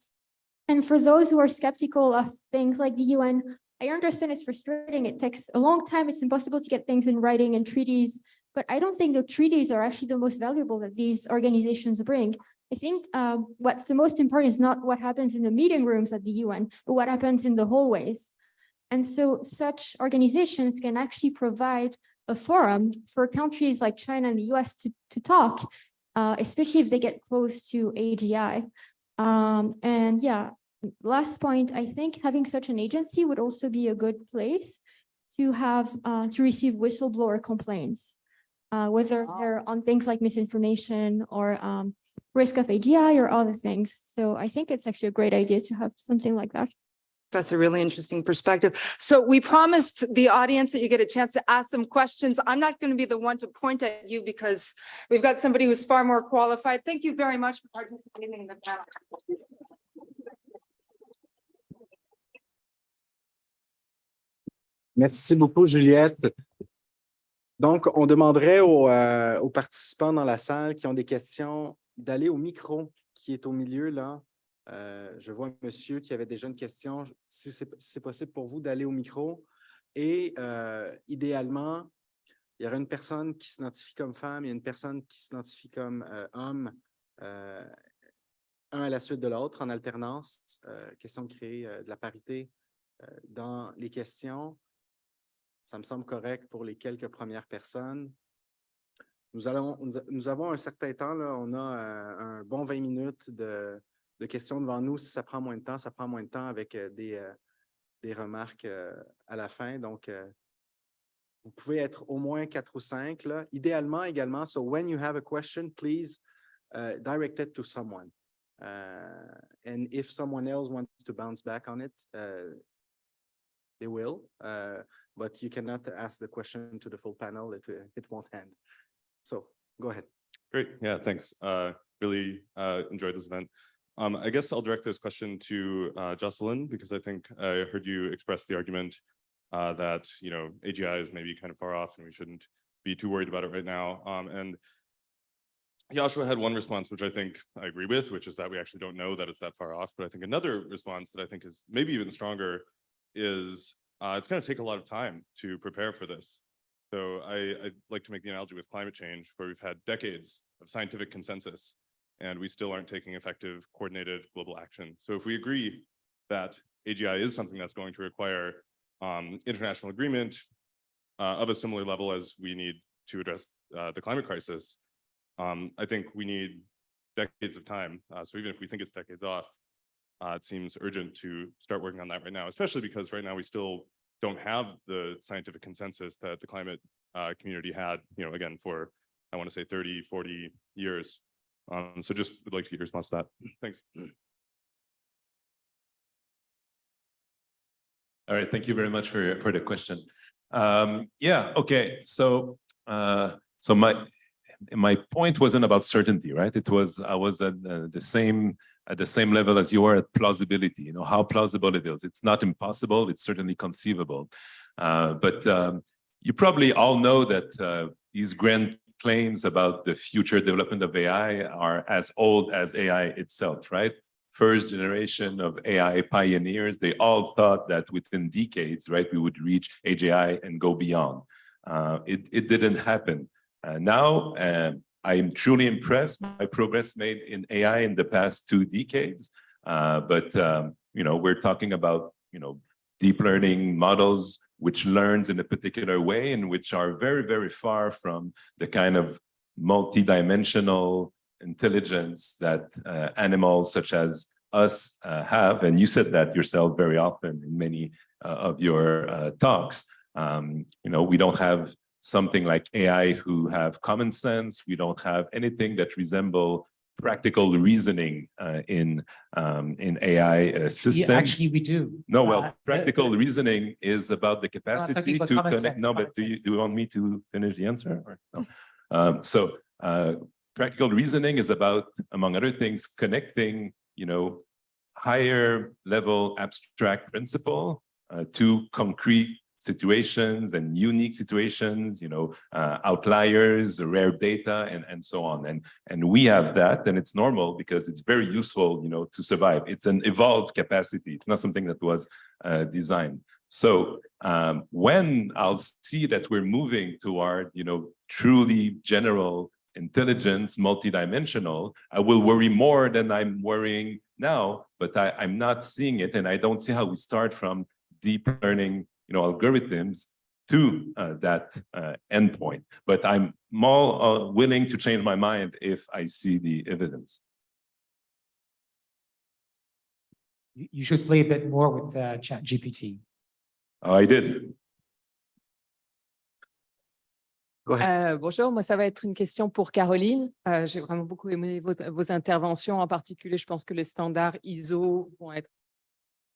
S4: And for those who are skeptical of things like the UN, I understand it's frustrating. It takes a long time. It's impossible to get things in writing and treaties. But I don't think the treaties are actually the most valuable that these organizations bring. I think what's the most important is not what happens in the meeting rooms at the UN, but what happens in the hallways. And so such organizations can actually provide a forum for countries like China and the US to talk, especially if they get close to AGI. And yeah, last point, I think having such an agency would also be a good place to have to receive whistleblower complaints, whether they're on things like misinformation or risk of AGI or other things. So I think it's actually a great idea to have something like that.
S2: That's a really interesting perspective. So we promised the audience that you get a chance to ask some questions. I'm not going to be the one to point at you because we've got somebody who's far more qualified. Thank you very much for participating in the panel.
S1: Merci beaucoup, Juliette. Donc, on demanderait aux participants dans la salle qui ont des questions d'aller au micro qui est au milieu, là. Je vois un monsieur qui avait déjà une question. Si c'est possible pour vous d'aller au micro. Et idéalement, il y aurait une personne qui s'identifie comme femme et une personne qui s'identifie comme homme, un à la suite de l'autre, en alternance. Question de créer de la parité dans les questions. Ça me semble correct pour les quelques premières personnes. Nous avons un certain temps, là, on a un bon 20 minutes de questions devant nous. Si ça prend moins de temps, ça prend moins de temps avec des remarques à la fin. Donc, vous pouvez être au moins 4 ou 5. Là. Idéalement également, so when you have a question, please direct it to someone. And if someone else wants to bounce back on it, they will, but you cannot ask the question to the full panel. It won't end. So go ahead.
S10: Great. Yeah, thanks. Really enjoyed this event. I guess I'll direct this question to Jocelyn, because I think I heard you express the argument that, AGI is maybe kind of far off and we shouldn't be too worried about it right now. And Joshua had one response, which I think I agree with, which is that we actually don't know that it's that far off. But I think another response that I think is maybe even stronger is it's going to take a lot of time to prepare for this. So I'd like to make the analogy with climate change, where we've had decades of scientific consensus, and we still aren't taking effective, coordinated global action. So if we agree that AGI is something that's going to require international agreement of a similar level as we need to address the climate crisis, I think we need decades of time. So even if we think it's decades off, it seems urgent to start working on that right now, especially because right now we still don't have the scientific consensus that the climate community had, again, for, I want to say 30, 40 years. So just would like to get your response to that. Thanks.
S3: All right, thank you very much for the question. Yeah, okay. So my point wasn't about certainty, right? I was at the same level as you are at plausibility. How plausible it is. It's not impossible. It's certainly conceivable. But you probably all know that these grand claims about the future development of AI are as old as AI itself, right? First generation of AI pioneers, they all thought that within decades, right, we would reach AGI and go beyond. It didn't happen. Now, I am truly impressed by progress made in AI in the past 2 decades. But we're talking about deep learning models which learns in a particular way and which are very, very far from the kind of multi-dimensional intelligence that animals such as us have. And you said that yourself very often in many of your talks. We don't have something like AI who have common sense. We don't have anything that resemble practical reasoning in AI systems.
S5: Yeah, actually, we do.
S3: No, well, practical reasoning is about the capacity to connect. No, but do you want me to finish the answer? Or no? Practical reasoning is about, among other things, connecting, higher level abstract principle to concrete situations and unique situations, outliers, rare data, and so on. And we have that, and it's normal because it's very useful, to survive. It's an evolved capacity. It's not something that was designed. So when I'll see that we're moving toward, truly general intelligence, multidimensional, I will worry more than I'm worrying now, but I'm not seeing it, and I don't see how we start from deep learning, algorithms to that endpoint. But I'm more willing to change my mind if I see the evidence.
S5: You should play a bit more with ChatGPT.
S3: Oh, I did.
S11: Bonjour, moi ça va être une question pour Caroline. J'ai vraiment beaucoup aimé vos interventions. En particulier, je pense que les standards ISO vont être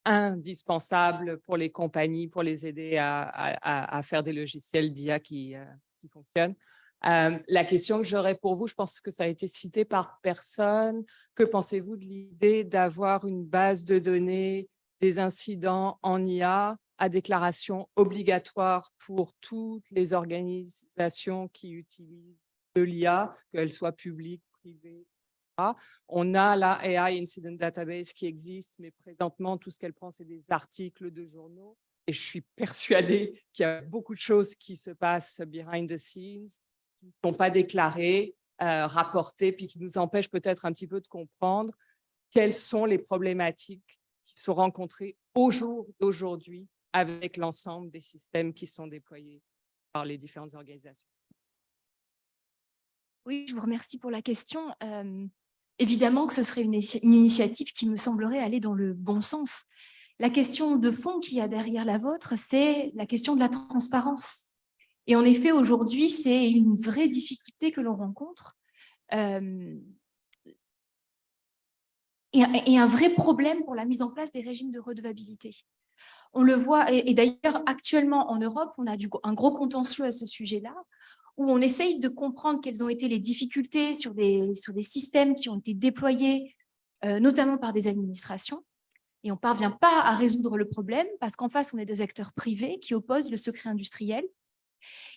S11: indispensables pour les compagnies, pour les aider à faire des logiciels d'IA qui fonctionnent. La question que j'aurais pour vous, je pense que ça a été cité par personne. Que pensez-vous de l'idée d'avoir une base de données des incidents en IA à déclaration obligatoire pour toutes les organisations qui utilisent de l'IA, qu'elles soient publiques, privées, etc. On a la AI Incident Database qui existe, mais présentement, tout ce qu'elle prend, c'est des articles de journaux. Et je suis persuadée qu'il y a beaucoup de choses qui se passent behind the scenes, qui ne sont pas déclarées, rapportées, puis qui nous empêchent peut-être un petit peu de comprendre quelles sont les problématiques qui sont rencontrées au jour d'aujourd'hui avec l'ensemble des systèmes qui sont déployés par les différentes organisations.
S6: Oui, je vous remercie pour la question. Évidemment que ce serait une initiative qui me semblerait aller dans le bon sens. La question de fond qu'il y a derrière la vôtre, c'est la question de la transparence. Et en effet, aujourd'hui, c'est une vraie difficulté que l'on rencontre et un vrai problème pour la mise en place des régimes de redevabilité. On le voit, et d'ailleurs, actuellement en Europe, on a un gros contentieux à ce sujet-là, où on essaye de comprendre quelles ont été les difficultés sur des systèmes qui ont été déployés, notamment par des administrations, et on ne parvient pas à résoudre le problème parce qu'en face, on est des acteurs privés qui opposent le secret industriel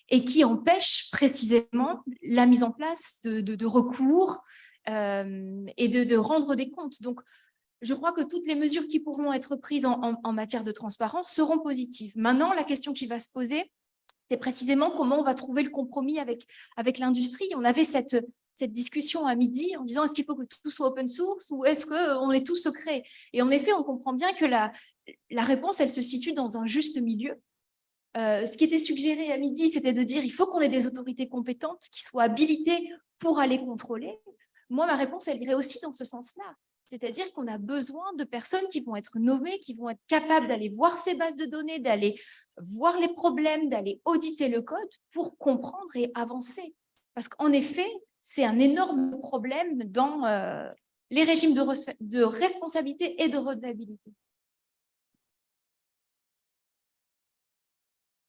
S6: et qui empêchent précisément la mise en place de recours et de rendre des comptes. Donc, je crois que toutes les mesures qui pourront être prises en matière de transparence seront positives. Maintenant, la question qui va se poser, c'est précisément comment on va trouver le compromis avec l'industrie. On avait cette discussion à midi en disant est-ce qu'il faut que tout soit open source ou est-ce qu'on est tout secret? Et en effet, on comprend bien que la réponse, elle se situe dans un juste milieu. Ce qui était suggéré à midi, c'était de dire il faut qu'on ait des autorités compétentes qui soient habilitées pour aller contrôler. Moi, ma réponse, elle irait aussi dans ce sens-là. C'est-à-dire qu'on a besoin de personnes qui vont être nommées, qui vont être capables d'aller voir ces bases de données, d'aller voir les problèmes, d'aller auditer le code pour comprendre et avancer. Parce qu'en effet, c'est un énorme problème dans les régimes de responsabilité et de redevabilité.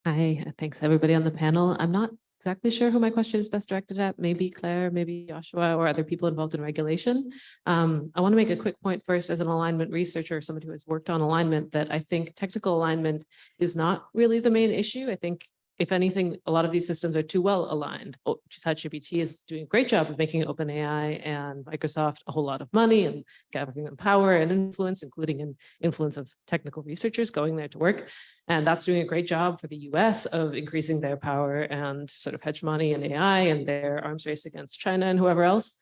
S12: Hi, thanks everybody on the panel. I'm not exactly sure who my question is best directed at, maybe Claire, maybe Joshua, or other people involved in regulation. I want to make a quick point first as an alignment researcher, somebody who has worked on alignment, that I think technical alignment is not really the main issue. I think, if anything, a lot of these systems are too well aligned. ChatGPT is doing a great job of making OpenAI and Microsoft a whole lot of money and giving them power and influence, including an influence of technical researchers going there to work. And that's doing a great job for the US of increasing their power and sort of hegemony in AI and their arms race against China and whoever else.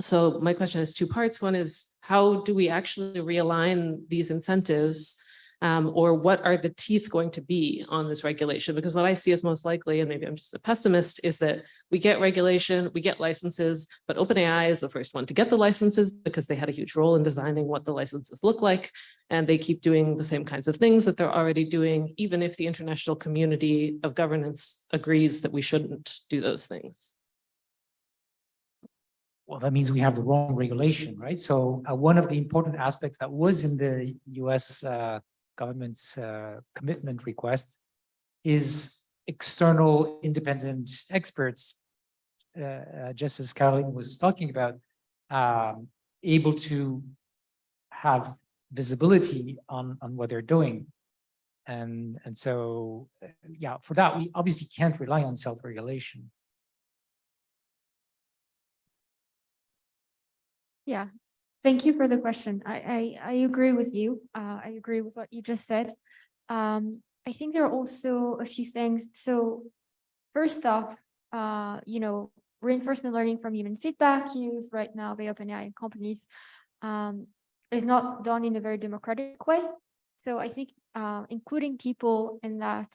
S12: So my question has two parts. One is, how do we actually realign these incentives Or what are the teeth going to be on this regulation? Because what I see as most likely, and maybe I'm just a pessimist, is that we get regulation, we get licenses, but OpenAI is the first one to get the licenses because they had a huge role in designing what the licenses look like. And they keep doing the same kinds of things that they're already doing, even if the international community of governance agrees that we shouldn't do those things.
S5: Well, that means we have the wrong regulation, right? So one of the important aspects that was in the US government's commitment request is external independent experts, just as Caroline was talking about, able to have visibility on what they're doing. And so, yeah, for that, we obviously can't rely on self-regulation.
S4: Yeah, thank you for the question. I agree with you. I agree with what you just said. I think there are also a few things. So first off, you know, reinforcement learning from human feedback used right now by OpenAI companies is not done in a very democratic way. So I think including people in that,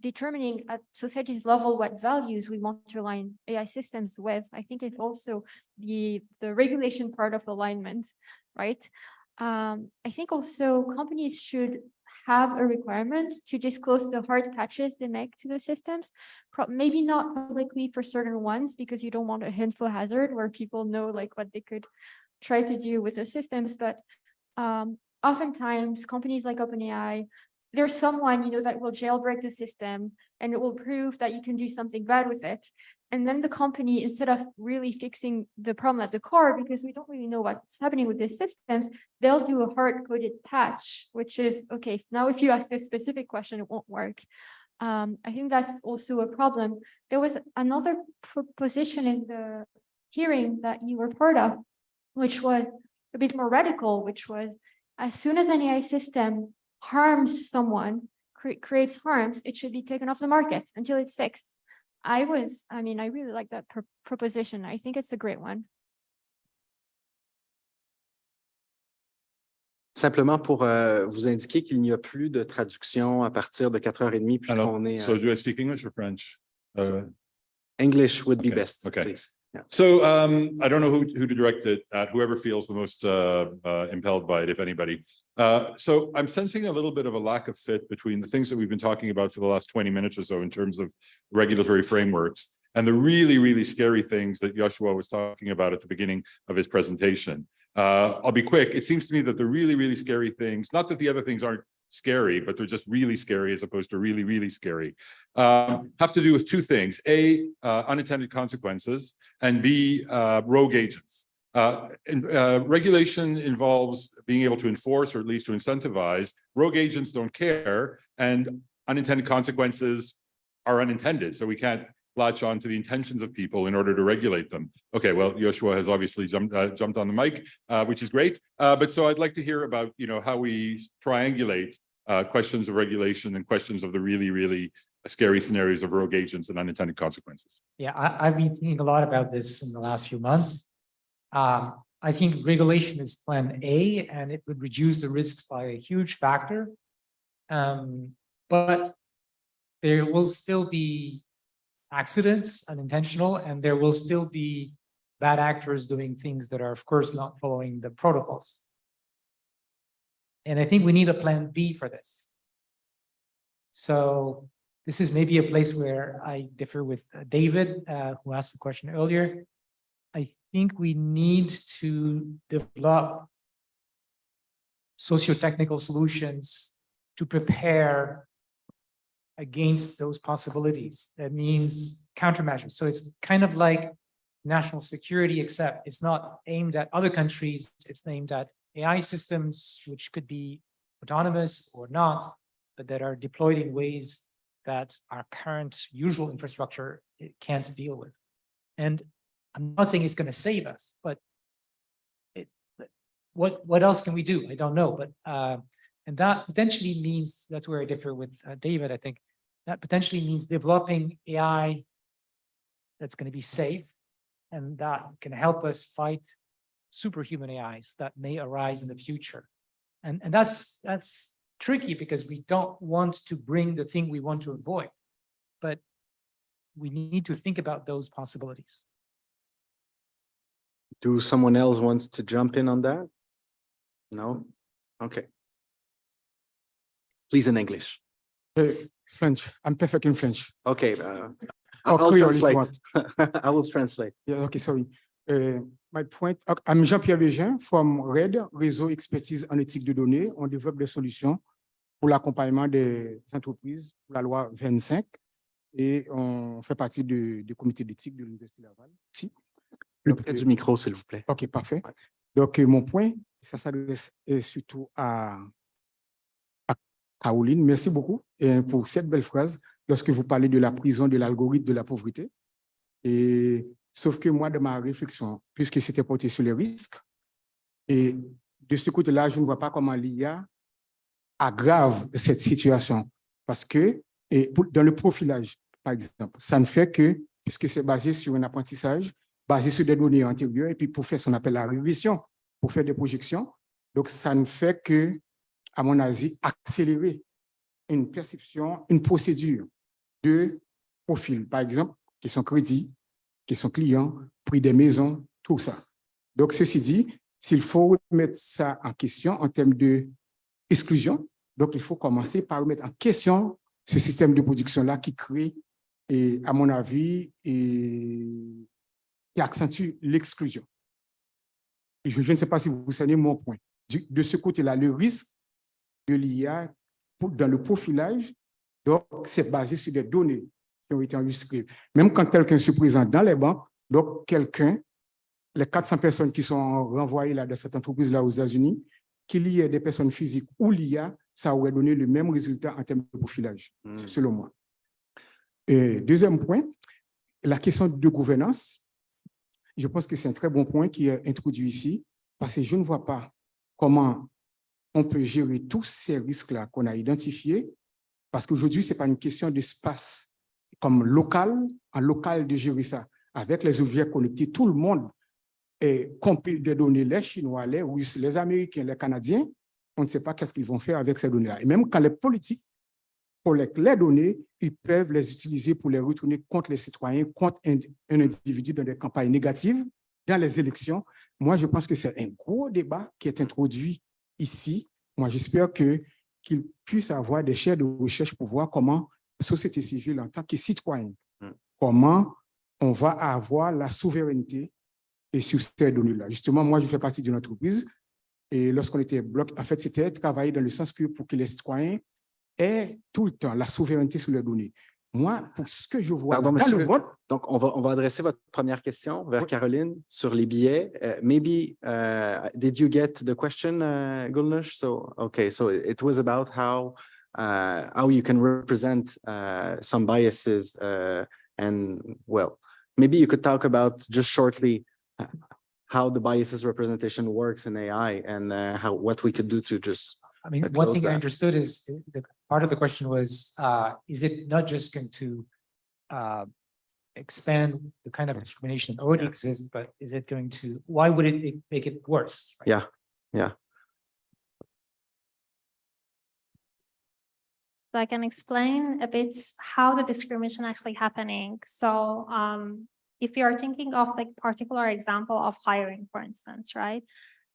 S4: determining at society's level what values we want to align AI systems with, I think it's also the regulation part of alignment, right? I think also companies should have a requirement to disclose the hard patches they make to the systems, maybe not publicly for certain ones, because you don't want a info hazard where people know like what they could try to do with the systems. But oftentimes companies like OpenAI, there's someone, you know, that will jailbreak the system and it will prove that you can do something bad with it. And then the company, instead of really fixing the problem at the core, because we don't really know what's happening with these systems, they'll do a hard-coded patch, which is, okay, now if you ask this specific question, it won't work. I think that's also a problem. There was another proposition in the hearing that you were part of, which was a bit more radical, which was as soon as an AI system harms someone, creates harms, it should be taken off the market until it's fixed. I really like that proposition. I think it's a great one.
S1: Simplement pour vous indiquer qu'il n'y a plus de traduction à partir de 4h30 puisqu'on est.
S13: So do I speak English or French?
S1: English would be best.
S13: Okay.
S1: Please. Yeah.
S13: So I don't know who to direct it at, whoever feels the most impelled by it, if anybody. So I'm sensing a little bit of a lack of fit between the things that we've been talking about for the last 20 minutes or so in terms of regulatory frameworks and the really, really scary things that Joshua was talking about at the beginning of his presentation. I'll be quick. It seems to me that the really, really scary things, not that the other things aren't scary, but they're just really scary as opposed to really, really scary, have to do with two things. A, unintended consequences, and B, rogue agents. Regulation involves being able to enforce or at least to incentivize. Rogue agents don't care, and unintended consequences are unintended. So we can't latch on to the intentions of people in order to regulate them. Okay, well, Joshua has obviously jumped on the mic, which is great. But so I'd like to hear about, you know, how we triangulate questions of regulation and questions of the really, really scary scenarios of rogue agents and unintended consequences.
S5: Yeah, I've been thinking a lot about this in the last few months. I think regulation is plan A, and it would reduce the risks by a huge factor. But there will still be accidents, unintentional, and there will still be bad actors doing things that are, of course, not following the protocols. And I think we need a plan B for this. So this is maybe a place where I differ with David, who asked the question earlier. I think we need to develop socio-technical solutions to prepare against those possibilities. That means countermeasures. So it's kind of like national security, except it's not aimed at other countries. It's aimed at AI systems, which could be autonomous or not, but that are deployed in ways that our current usual infrastructure can't deal with. And I'm not saying it's going to save us, but what else can we do? I don't know. But and that potentially means, that's where I differ with David, I think, that potentially means developing AI that's going to be safe and that can help us fight superhuman AIs that may arise in the future. And that's tricky because we don't want to bring the thing we want to avoid. But we need to think about those possibilities.
S1: Do someone else wants to jump in on that? No? Okay. Please in English.
S14: French. I'm perfect in French.
S1: Okay.
S14: Or
S1: I'll
S14: Creole if you
S1: translate.
S14: want.
S1: I will translate.
S14: Yeah, okay, sorry. My point, I'm Jean-Pierre Bégin from RED, Réseau Expertise en éthique de données. On développe des solutions pour l'accompagnement des entreprises pour la loi 25 et on fait partie du comité d'éthique de l'Université Laval. Si.
S1: Plus près du micro, s'il vous plaît.
S14: OK, parfait. Donc, mon point, ça s'adresse surtout à Caroline. Merci beaucoup pour cette belle phrase lorsque vous parlez de la prison de l'algorithme de la pauvreté. Et sauf que moi, de ma réflexion, puisque c'était porté sur les risques, et de ce côté-là, je ne vois pas comment l'IA aggrave cette situation. Parce que, dans le profilage, par exemple, ça ne fait que, puisque c'est basé sur un apprentissage, basé sur des données antérieures, et puis pour faire ce qu'on appelle la régression, pour faire des projections. Donc, ça ne fait que, à mon avis, accélérer une perception, une procédure de profil. Par exemple, question crédit, question client, prix des maisons, tout ça. Donc, ceci dit, s'il faut mettre ça en question en termes d'exclusion, donc il faut commencer par remettre en question ce système de production-là qui crée, et, à mon avis, qui accentue l'exclusion. Je ne sais pas si vous savez mon point. De ce côté-là, le risque de l'IA dans le profilage, donc c'est basé sur des données qui ont été enregistrées. Même quand quelqu'un se présente dans les banques, donc quelqu'un, les 400 personnes qui sont renvoyées là, dans cette entreprise-là aux États-Unis, qu'il y ait des personnes physiques ou l'IA, ça aurait donné le même résultat en termes de profilage, selon moi. Et deuxième point, la question de gouvernance. Je pense que c'est un très bon point qui est introduit ici, parce que je ne vois pas comment on peut gérer tous ces risques-là qu'on a identifiés, parce qu'aujourd'hui, ce n'est pas une question d'espace comme local, en local de gérer ça. Avec les objets connectés, tout le monde compile des données, les Chinois, les Russes, les Américains, les Canadiens, on ne sait pas qu'est-ce qu'ils vont faire avec ces données-là. Et même quand les politiques collectent les données, ils peuvent les utiliser pour les retourner contre les citoyens, contre un individu dans des campagnes négatives, dans les élections. Moi, je pense que c'est un gros débat qui est introduit ici. Moi, j'espère qu'il puisse avoir des chaires de recherche pour voir comment la société civile, en tant que citoyen, comment on va avoir la souveraineté et sur ces données-là. Justement, moi, je fais partie d'une entreprise et lorsqu'on était bloqué, en fait, c'était travailler dans le sens que pour que les citoyens aient tout le temps la souveraineté sur les données. Moi, pour ce que je vois
S1: Pardon,
S14: dans
S1: monsieur,
S14: le monde...
S1: Donc, on va adresser votre première question vers Caroline sur les billets. Maybe, did you get the question, Gulnush? So, okay, so it was about how you can represent some biases and, well, maybe you could talk about just shortly how the biases representation works in AI and what we could do to just
S5: I mean, one thing I understood is the part of the question was, is it not just going to expand the kind of discrimination that already exists, but is it going to, why would it make it worse? Right?
S1: Yeah, yeah.
S7: So I can explain a bit how the discrimination actually happening. So if you're thinking of like particular example of hiring, for instance, right?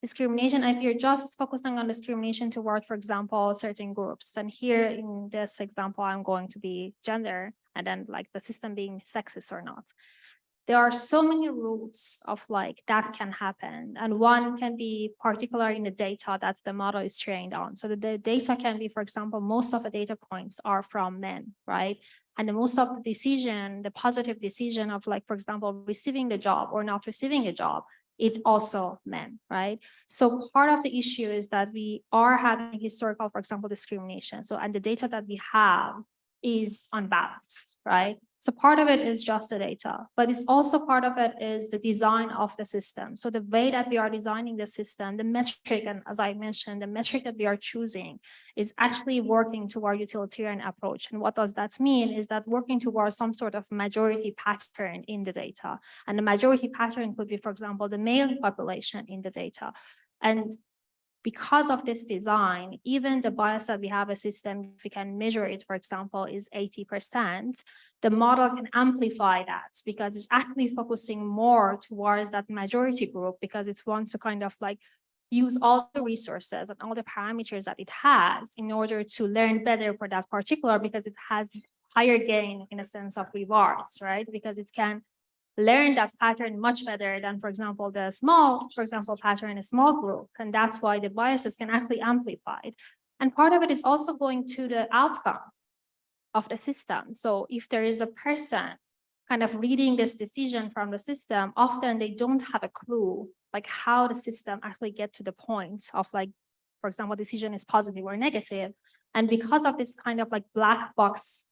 S7: Discrimination, if you're just focusing on discrimination toward, for example, certain groups, then here in this example, I'm going to be gender and then like the system being sexist or not. There are so many rules of like that can happen. And one can be particular in the data that the model is trained on. So the data can be, for example, most of the data points are from men, right? And the most of the decision, the positive decision of like, for example, receiving the job or not receiving a job, it's also men, right? So part of the issue is that we are having historical, for example, discrimination. So, and the data that we have is unbalanced, right? So part of it is just the data, but it's also part of it is the design of the system. So the way that we are designing the system, the metric, and as I mentioned, the metric that we are choosing is actually working toward utilitarian approach. And what does that mean is that working towards some sort of majority pattern in the data. And the majority pattern could be, for example, the male population in the data. And because of this design, even the bias that we have a system, if we can measure it, for example, is 80%, the model can amplify that because it's actually focusing more towards that majority group because it wants to kind of like use all the resources and all the parameters that it has in order to learn better for that particular, because it has higher gain in a sense of rewards, right? Because it can learn that pattern much better than, for example, the small, pattern in a small group. And that's why the biases can actually amplify it. And part of it is also going to the outcome of the system. So if there is a person kind of reading this decision from the system, often they don't have a clue like how the system actually get to the point of like, for example, decision is positive or negative. And because of this kind of like black box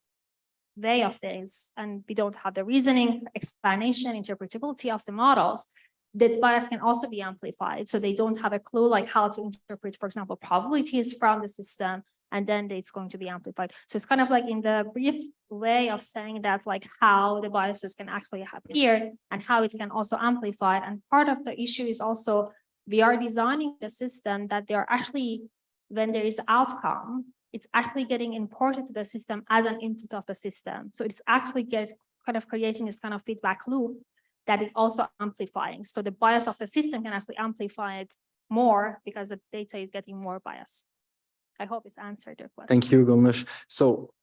S7: way of things, and we don't have the reasoning, explanation, interpretability of the models, that bias can also be amplified. So they don't have a clue like how to interpret, for example, probabilities from the system, and then it's going to be amplified. So it's kind of like in the brief way of saying that, like how the biases can actually appear and how it can also amplify. And part of the issue is also we are designing the system that they are actually, when there is outcome, it's actually getting imported to the system as an input of the system. So it's actually kind of creating this kind of feedback loop that is also amplifying. So the bias of the system can actually amplify it more because the data is getting more biased. I hope it's answered your question.
S1: Thank you, Gulnush. So,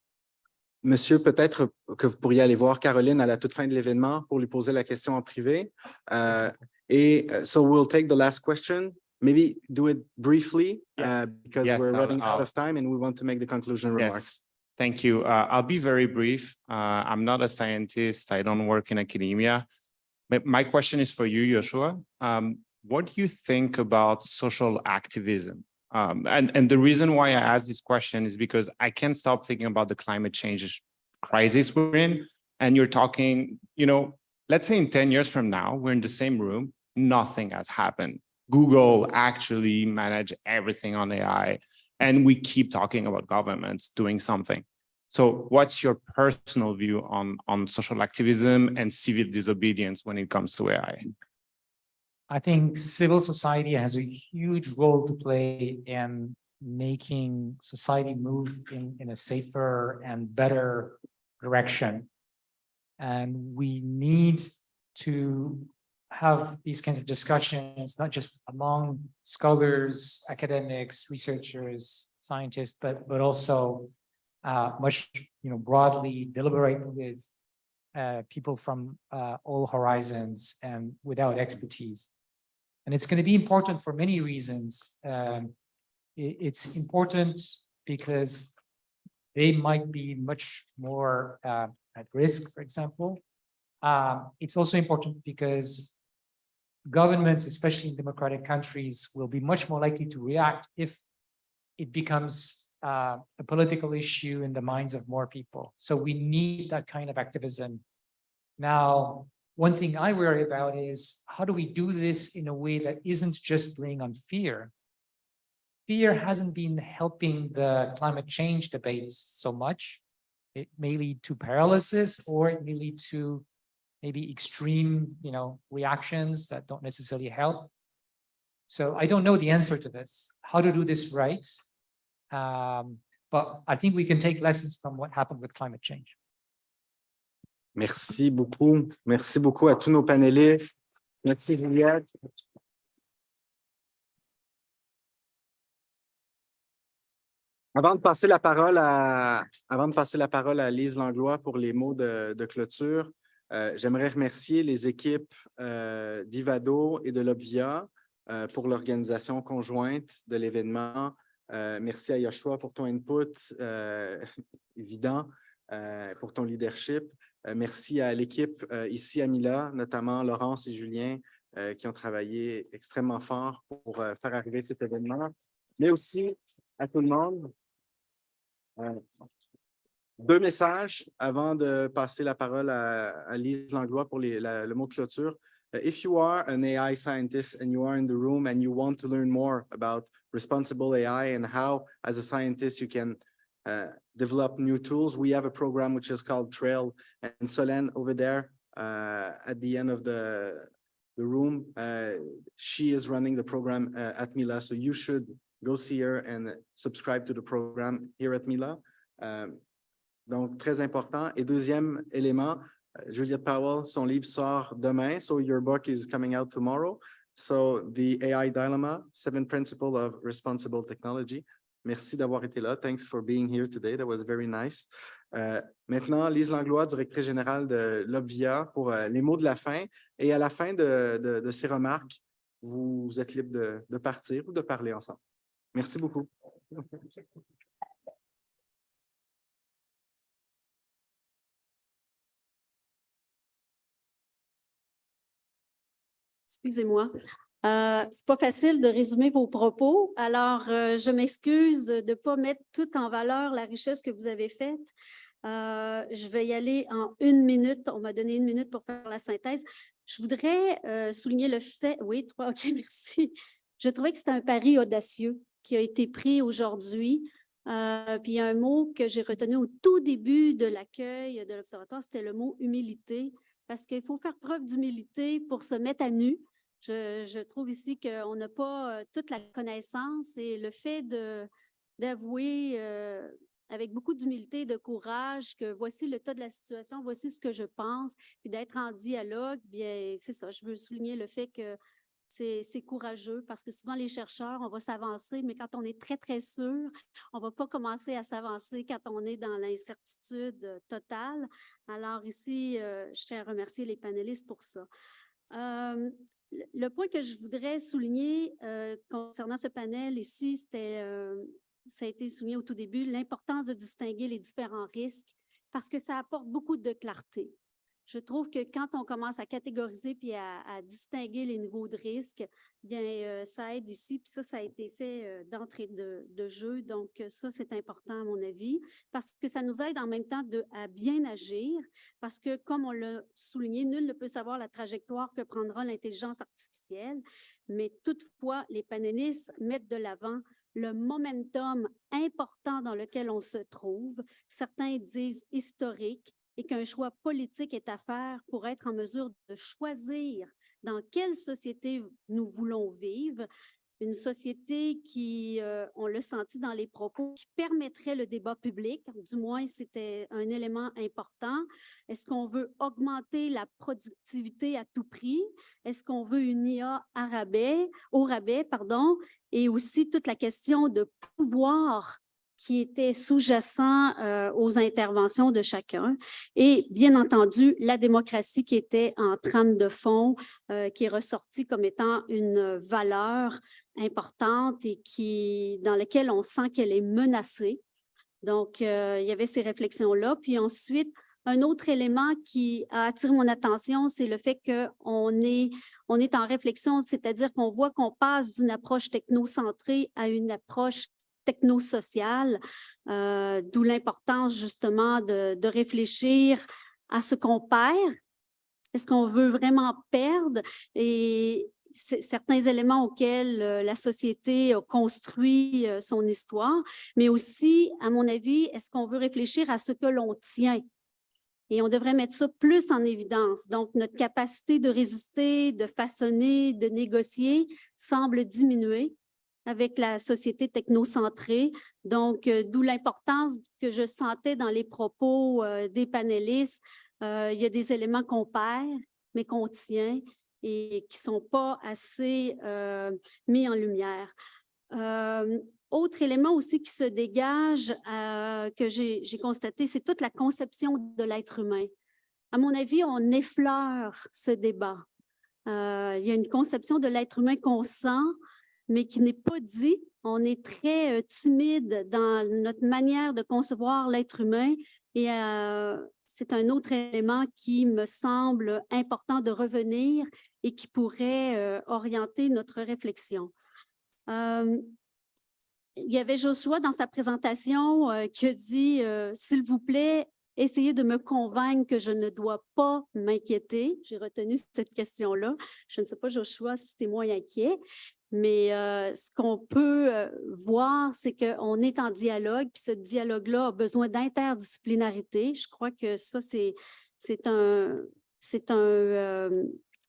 S1: Monsieur, peut-être que vous pourriez aller voir Caroline à la toute fin de l'événement pour lui poser la question en privé. So we'll take the last question. Maybe do it briefly because we're running out of time and we want to make the conclusion remarks.
S15: Thank you. I'll be very brief. I'm not a scientist. I don't work in academia. My question is for you, Joshua. What do you think about social activism? And the reason why I ask this question is because I can't stop thinking about the climate change crisis we're in. And you're talking, you know, let's say in 10 years from now, we're in the same room, nothing has happened. Google actually managed everything on AI, and we keep talking about governments doing something. So what's your personal view on social activism and civil disobedience when it comes to AI?
S5: I think civil society has a huge role to play in making society move in a safer and better direction. And we need to have these kinds of discussions, not just among scholars, academics, researchers, scientists, but also much broadly deliberate with people from all horizons and without expertise. And it's going to be important for many reasons. It's important because they might be much more at risk, for example. It's also important because governments, especially in democratic countries, will be much more likely to react if it becomes a political issue in the minds of more people. So we need that kind of activism. Now, one thing I worry about is how do we do this in a way that isn't just playing on fear? Fear hasn't been helping the climate change debates so much. It may lead to paralysis, or it may lead to maybe extreme, reactions that don't necessarily help. So I don't know the answer to this, how to do this right. But I think we can take lessons from what happened with climate change.
S1: Merci beaucoup. Merci beaucoup à tous nos panélistes. Merci, Juliette. Avant de passer la parole à Lise Langlois pour les mots de clôture, j'aimerais remercier les équipes d'Ivado et de l'Obvia pour l'organisation conjointe de l'événement. Merci à Joshua pour ton input évident, pour ton leadership. Merci à l'équipe ici à MILA, notamment Laurence et Julien, qui ont travaillé extrêmement fort pour faire arriver cet événement, mais aussi à tout le monde. Deux messages avant de passer la parole à Lise Langlois pour le mot de clôture. If you are an AI scientist and you are in the room and you want to learn more about responsible AI and how, as a scientist, you can develop new tools, we have a program which is called Trail, and Solène over there at the end of the the room. She is running the program at MILA, so you should go see her and subscribe to the program here at MILA. Donc, très important. Et deuxième élément, Juliette Powell, son livre sort demain, so your book is coming out tomorrow. So, The AI Dilemma, 7 Principles of Responsible Technology. Merci d'avoir été là. Thanks for being here today. That was very nice. Maintenant, Lise Langlois, directrice générale de l'Obvia, pour les mots de la fin. Et à la fin de ces remarques, vous êtes libre de partir ou de parler ensemble. Merci beaucoup.
S16: Excusez-moi. C'est pas facile de résumer vos propos. Alors, je m'excuse de ne pas mettre tout en valeur la richesse que vous avez faite. Je vais y aller en 1 minute. On m'a donné 1 minute pour faire la synthèse. Je voudrais souligner le fait... Oui, 3, OK, merci. Je trouvais que c'était un pari audacieux qui a été pris aujourd'hui. Puis il y a un mot que j'ai retenu au tout début de l'accueil de l'Observatoire, c'était le mot « humilité », parce qu'il faut faire preuve d'humilité pour se mettre à nu. Je trouve ici qu'on n'a pas toute la connaissance et le fait d'avouer avec beaucoup d'humilité, de courage, que voici l'état de la situation, voici ce que je pense, puis d'être en dialogue, bien, c'est ça, je veux souligner le fait que c'est courageux parce que souvent les chercheurs, on va s'avancer, mais quand on est très, très sûr, on ne va pas commencer à s'avancer quand on est dans l'incertitude totale. Alors ici, je tiens à remercier les panélistes pour ça. Le point que je voudrais souligner concernant ce panel ici, ça a été souligné au tout début, l'importance de distinguer les différents risques parce que ça apporte beaucoup de clarté. Je trouve que quand on commence à catégoriser puis à distinguer les niveaux de risque, bien, ça aide ici. Puis ça a été fait d'entrée de jeu. Donc, ça, c'est important à mon avis parce que ça nous aide en même temps à bien agir parce que, comme on l'a souligné, nul ne peut savoir la trajectoire que prendra l'intelligence artificielle. Mais toutefois, les panélistes mettent de l'avant le momentum important dans lequel on se trouve. Certains disent historique, et qu'un choix politique est à faire pour être en mesure de choisir dans quelle société nous voulons vivre, une société qui, on l'a senti dans les propos, qui permettrait le débat public, du moins c'était un élément important. Est-ce qu'on veut augmenter la productivité à tout prix? Est-ce qu'on veut une IA au rabais, et aussi toute la question de pouvoir qui était sous-jacent aux interventions de chacun. Et bien entendu, la démocratie qui était en trame de fond, qui est ressortie comme étant une valeur importante et dans laquelle on sent qu'elle est menacée. Donc, il y avait ces réflexions-là. Puis ensuite, un autre élément qui a attiré mon attention, c'est le fait qu'on est en réflexion, c'est-à-dire qu'on voit qu'on passe d'une approche technocentrée à une approche technosociale, d'où l'importance justement de réfléchir à ce qu'on perd. Est-ce qu'on veut vraiment perdre? Et certains éléments auxquels la société a construit son histoire, mais aussi, à mon avis, est-ce qu'on veut réfléchir à ce que l'on tient? Et on devrait mettre ça plus en évidence. Donc, notre capacité de résister, de façonner, de négocier semble diminuer avec la société technocentrée. Donc, d'où l'importance que je sentais dans les propos des panélistes. Il y a des éléments qu'on perd, mais qu'on tient et qui ne sont pas assez mis en lumière. Autre élément aussi qui se dégage, que j'ai constaté, c'est toute la conception de l'être humain. À mon avis, on effleure ce débat. Il y a une conception de l'être humain qu'on sent, mais qui n'est pas dit. On est très timide dans notre manière de concevoir l'être humain et c'est un autre élément qui me semble important de revenir et qui pourrait orienter notre réflexion. Il y avait Joshua dans sa présentation qui a dit « S'il vous plaît, essayez de me convaincre que je ne dois pas m'inquiéter. » J'ai retenu cette question-là. Je ne sais pas, Joshua, si tu es moins inquiet. Mais ce qu'on peut voir, c'est qu'on est en dialogue, puis ce dialogue-là a besoin d'interdisciplinarité. Je crois que ça, c'est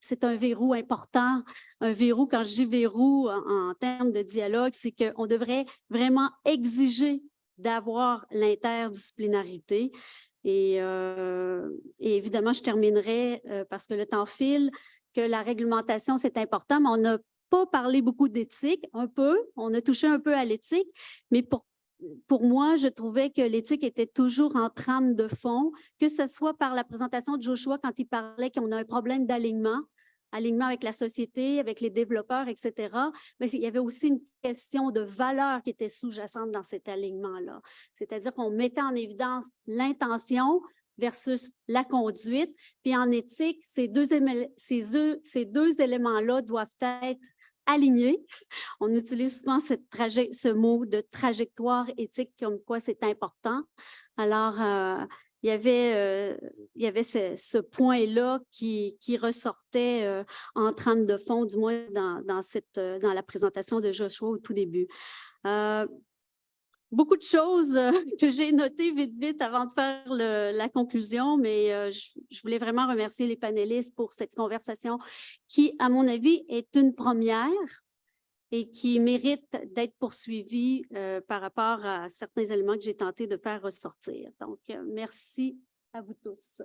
S16: c'est un verrou important. Un verrou, quand je dis verrou en termes de dialogue, c'est qu'on devrait vraiment exiger d'avoir l'interdisciplinarité. Et évidemment, je terminerai, parce que le temps file, que la réglementation, c'est important, mais on n'a pas parlé beaucoup d'éthique, un peu, on a touché un peu à l'éthique, mais pour moi, je trouvais que l'éthique était toujours en trame de fond, que ce soit par la présentation de Joshua quand il parlait qu'on a un problème d'alignement avec la société, avec les développeurs, etc. Mais il y avait aussi une question de valeur qui était sous-jacente dans cet alignement-là. C'est-à-dire qu'on mettait en évidence l'intention versus la conduite. Puis en éthique, ces deux éléments-là doivent être alignés. On utilise souvent ce mot de trajectoire éthique comme quoi c'est important. Alors, il y avait ce point-là qui ressortait en trame de fond, du moins dans la présentation de Joshua au tout début. Beaucoup de choses que j'ai notées vite avant de faire la conclusion, mais je voulais vraiment remercier les panélistes pour cette conversation qui, à mon avis, est une première et qui mérite d'être poursuivie par rapport à certains éléments que j'ai tenté de faire ressortir. Donc, merci à vous tous.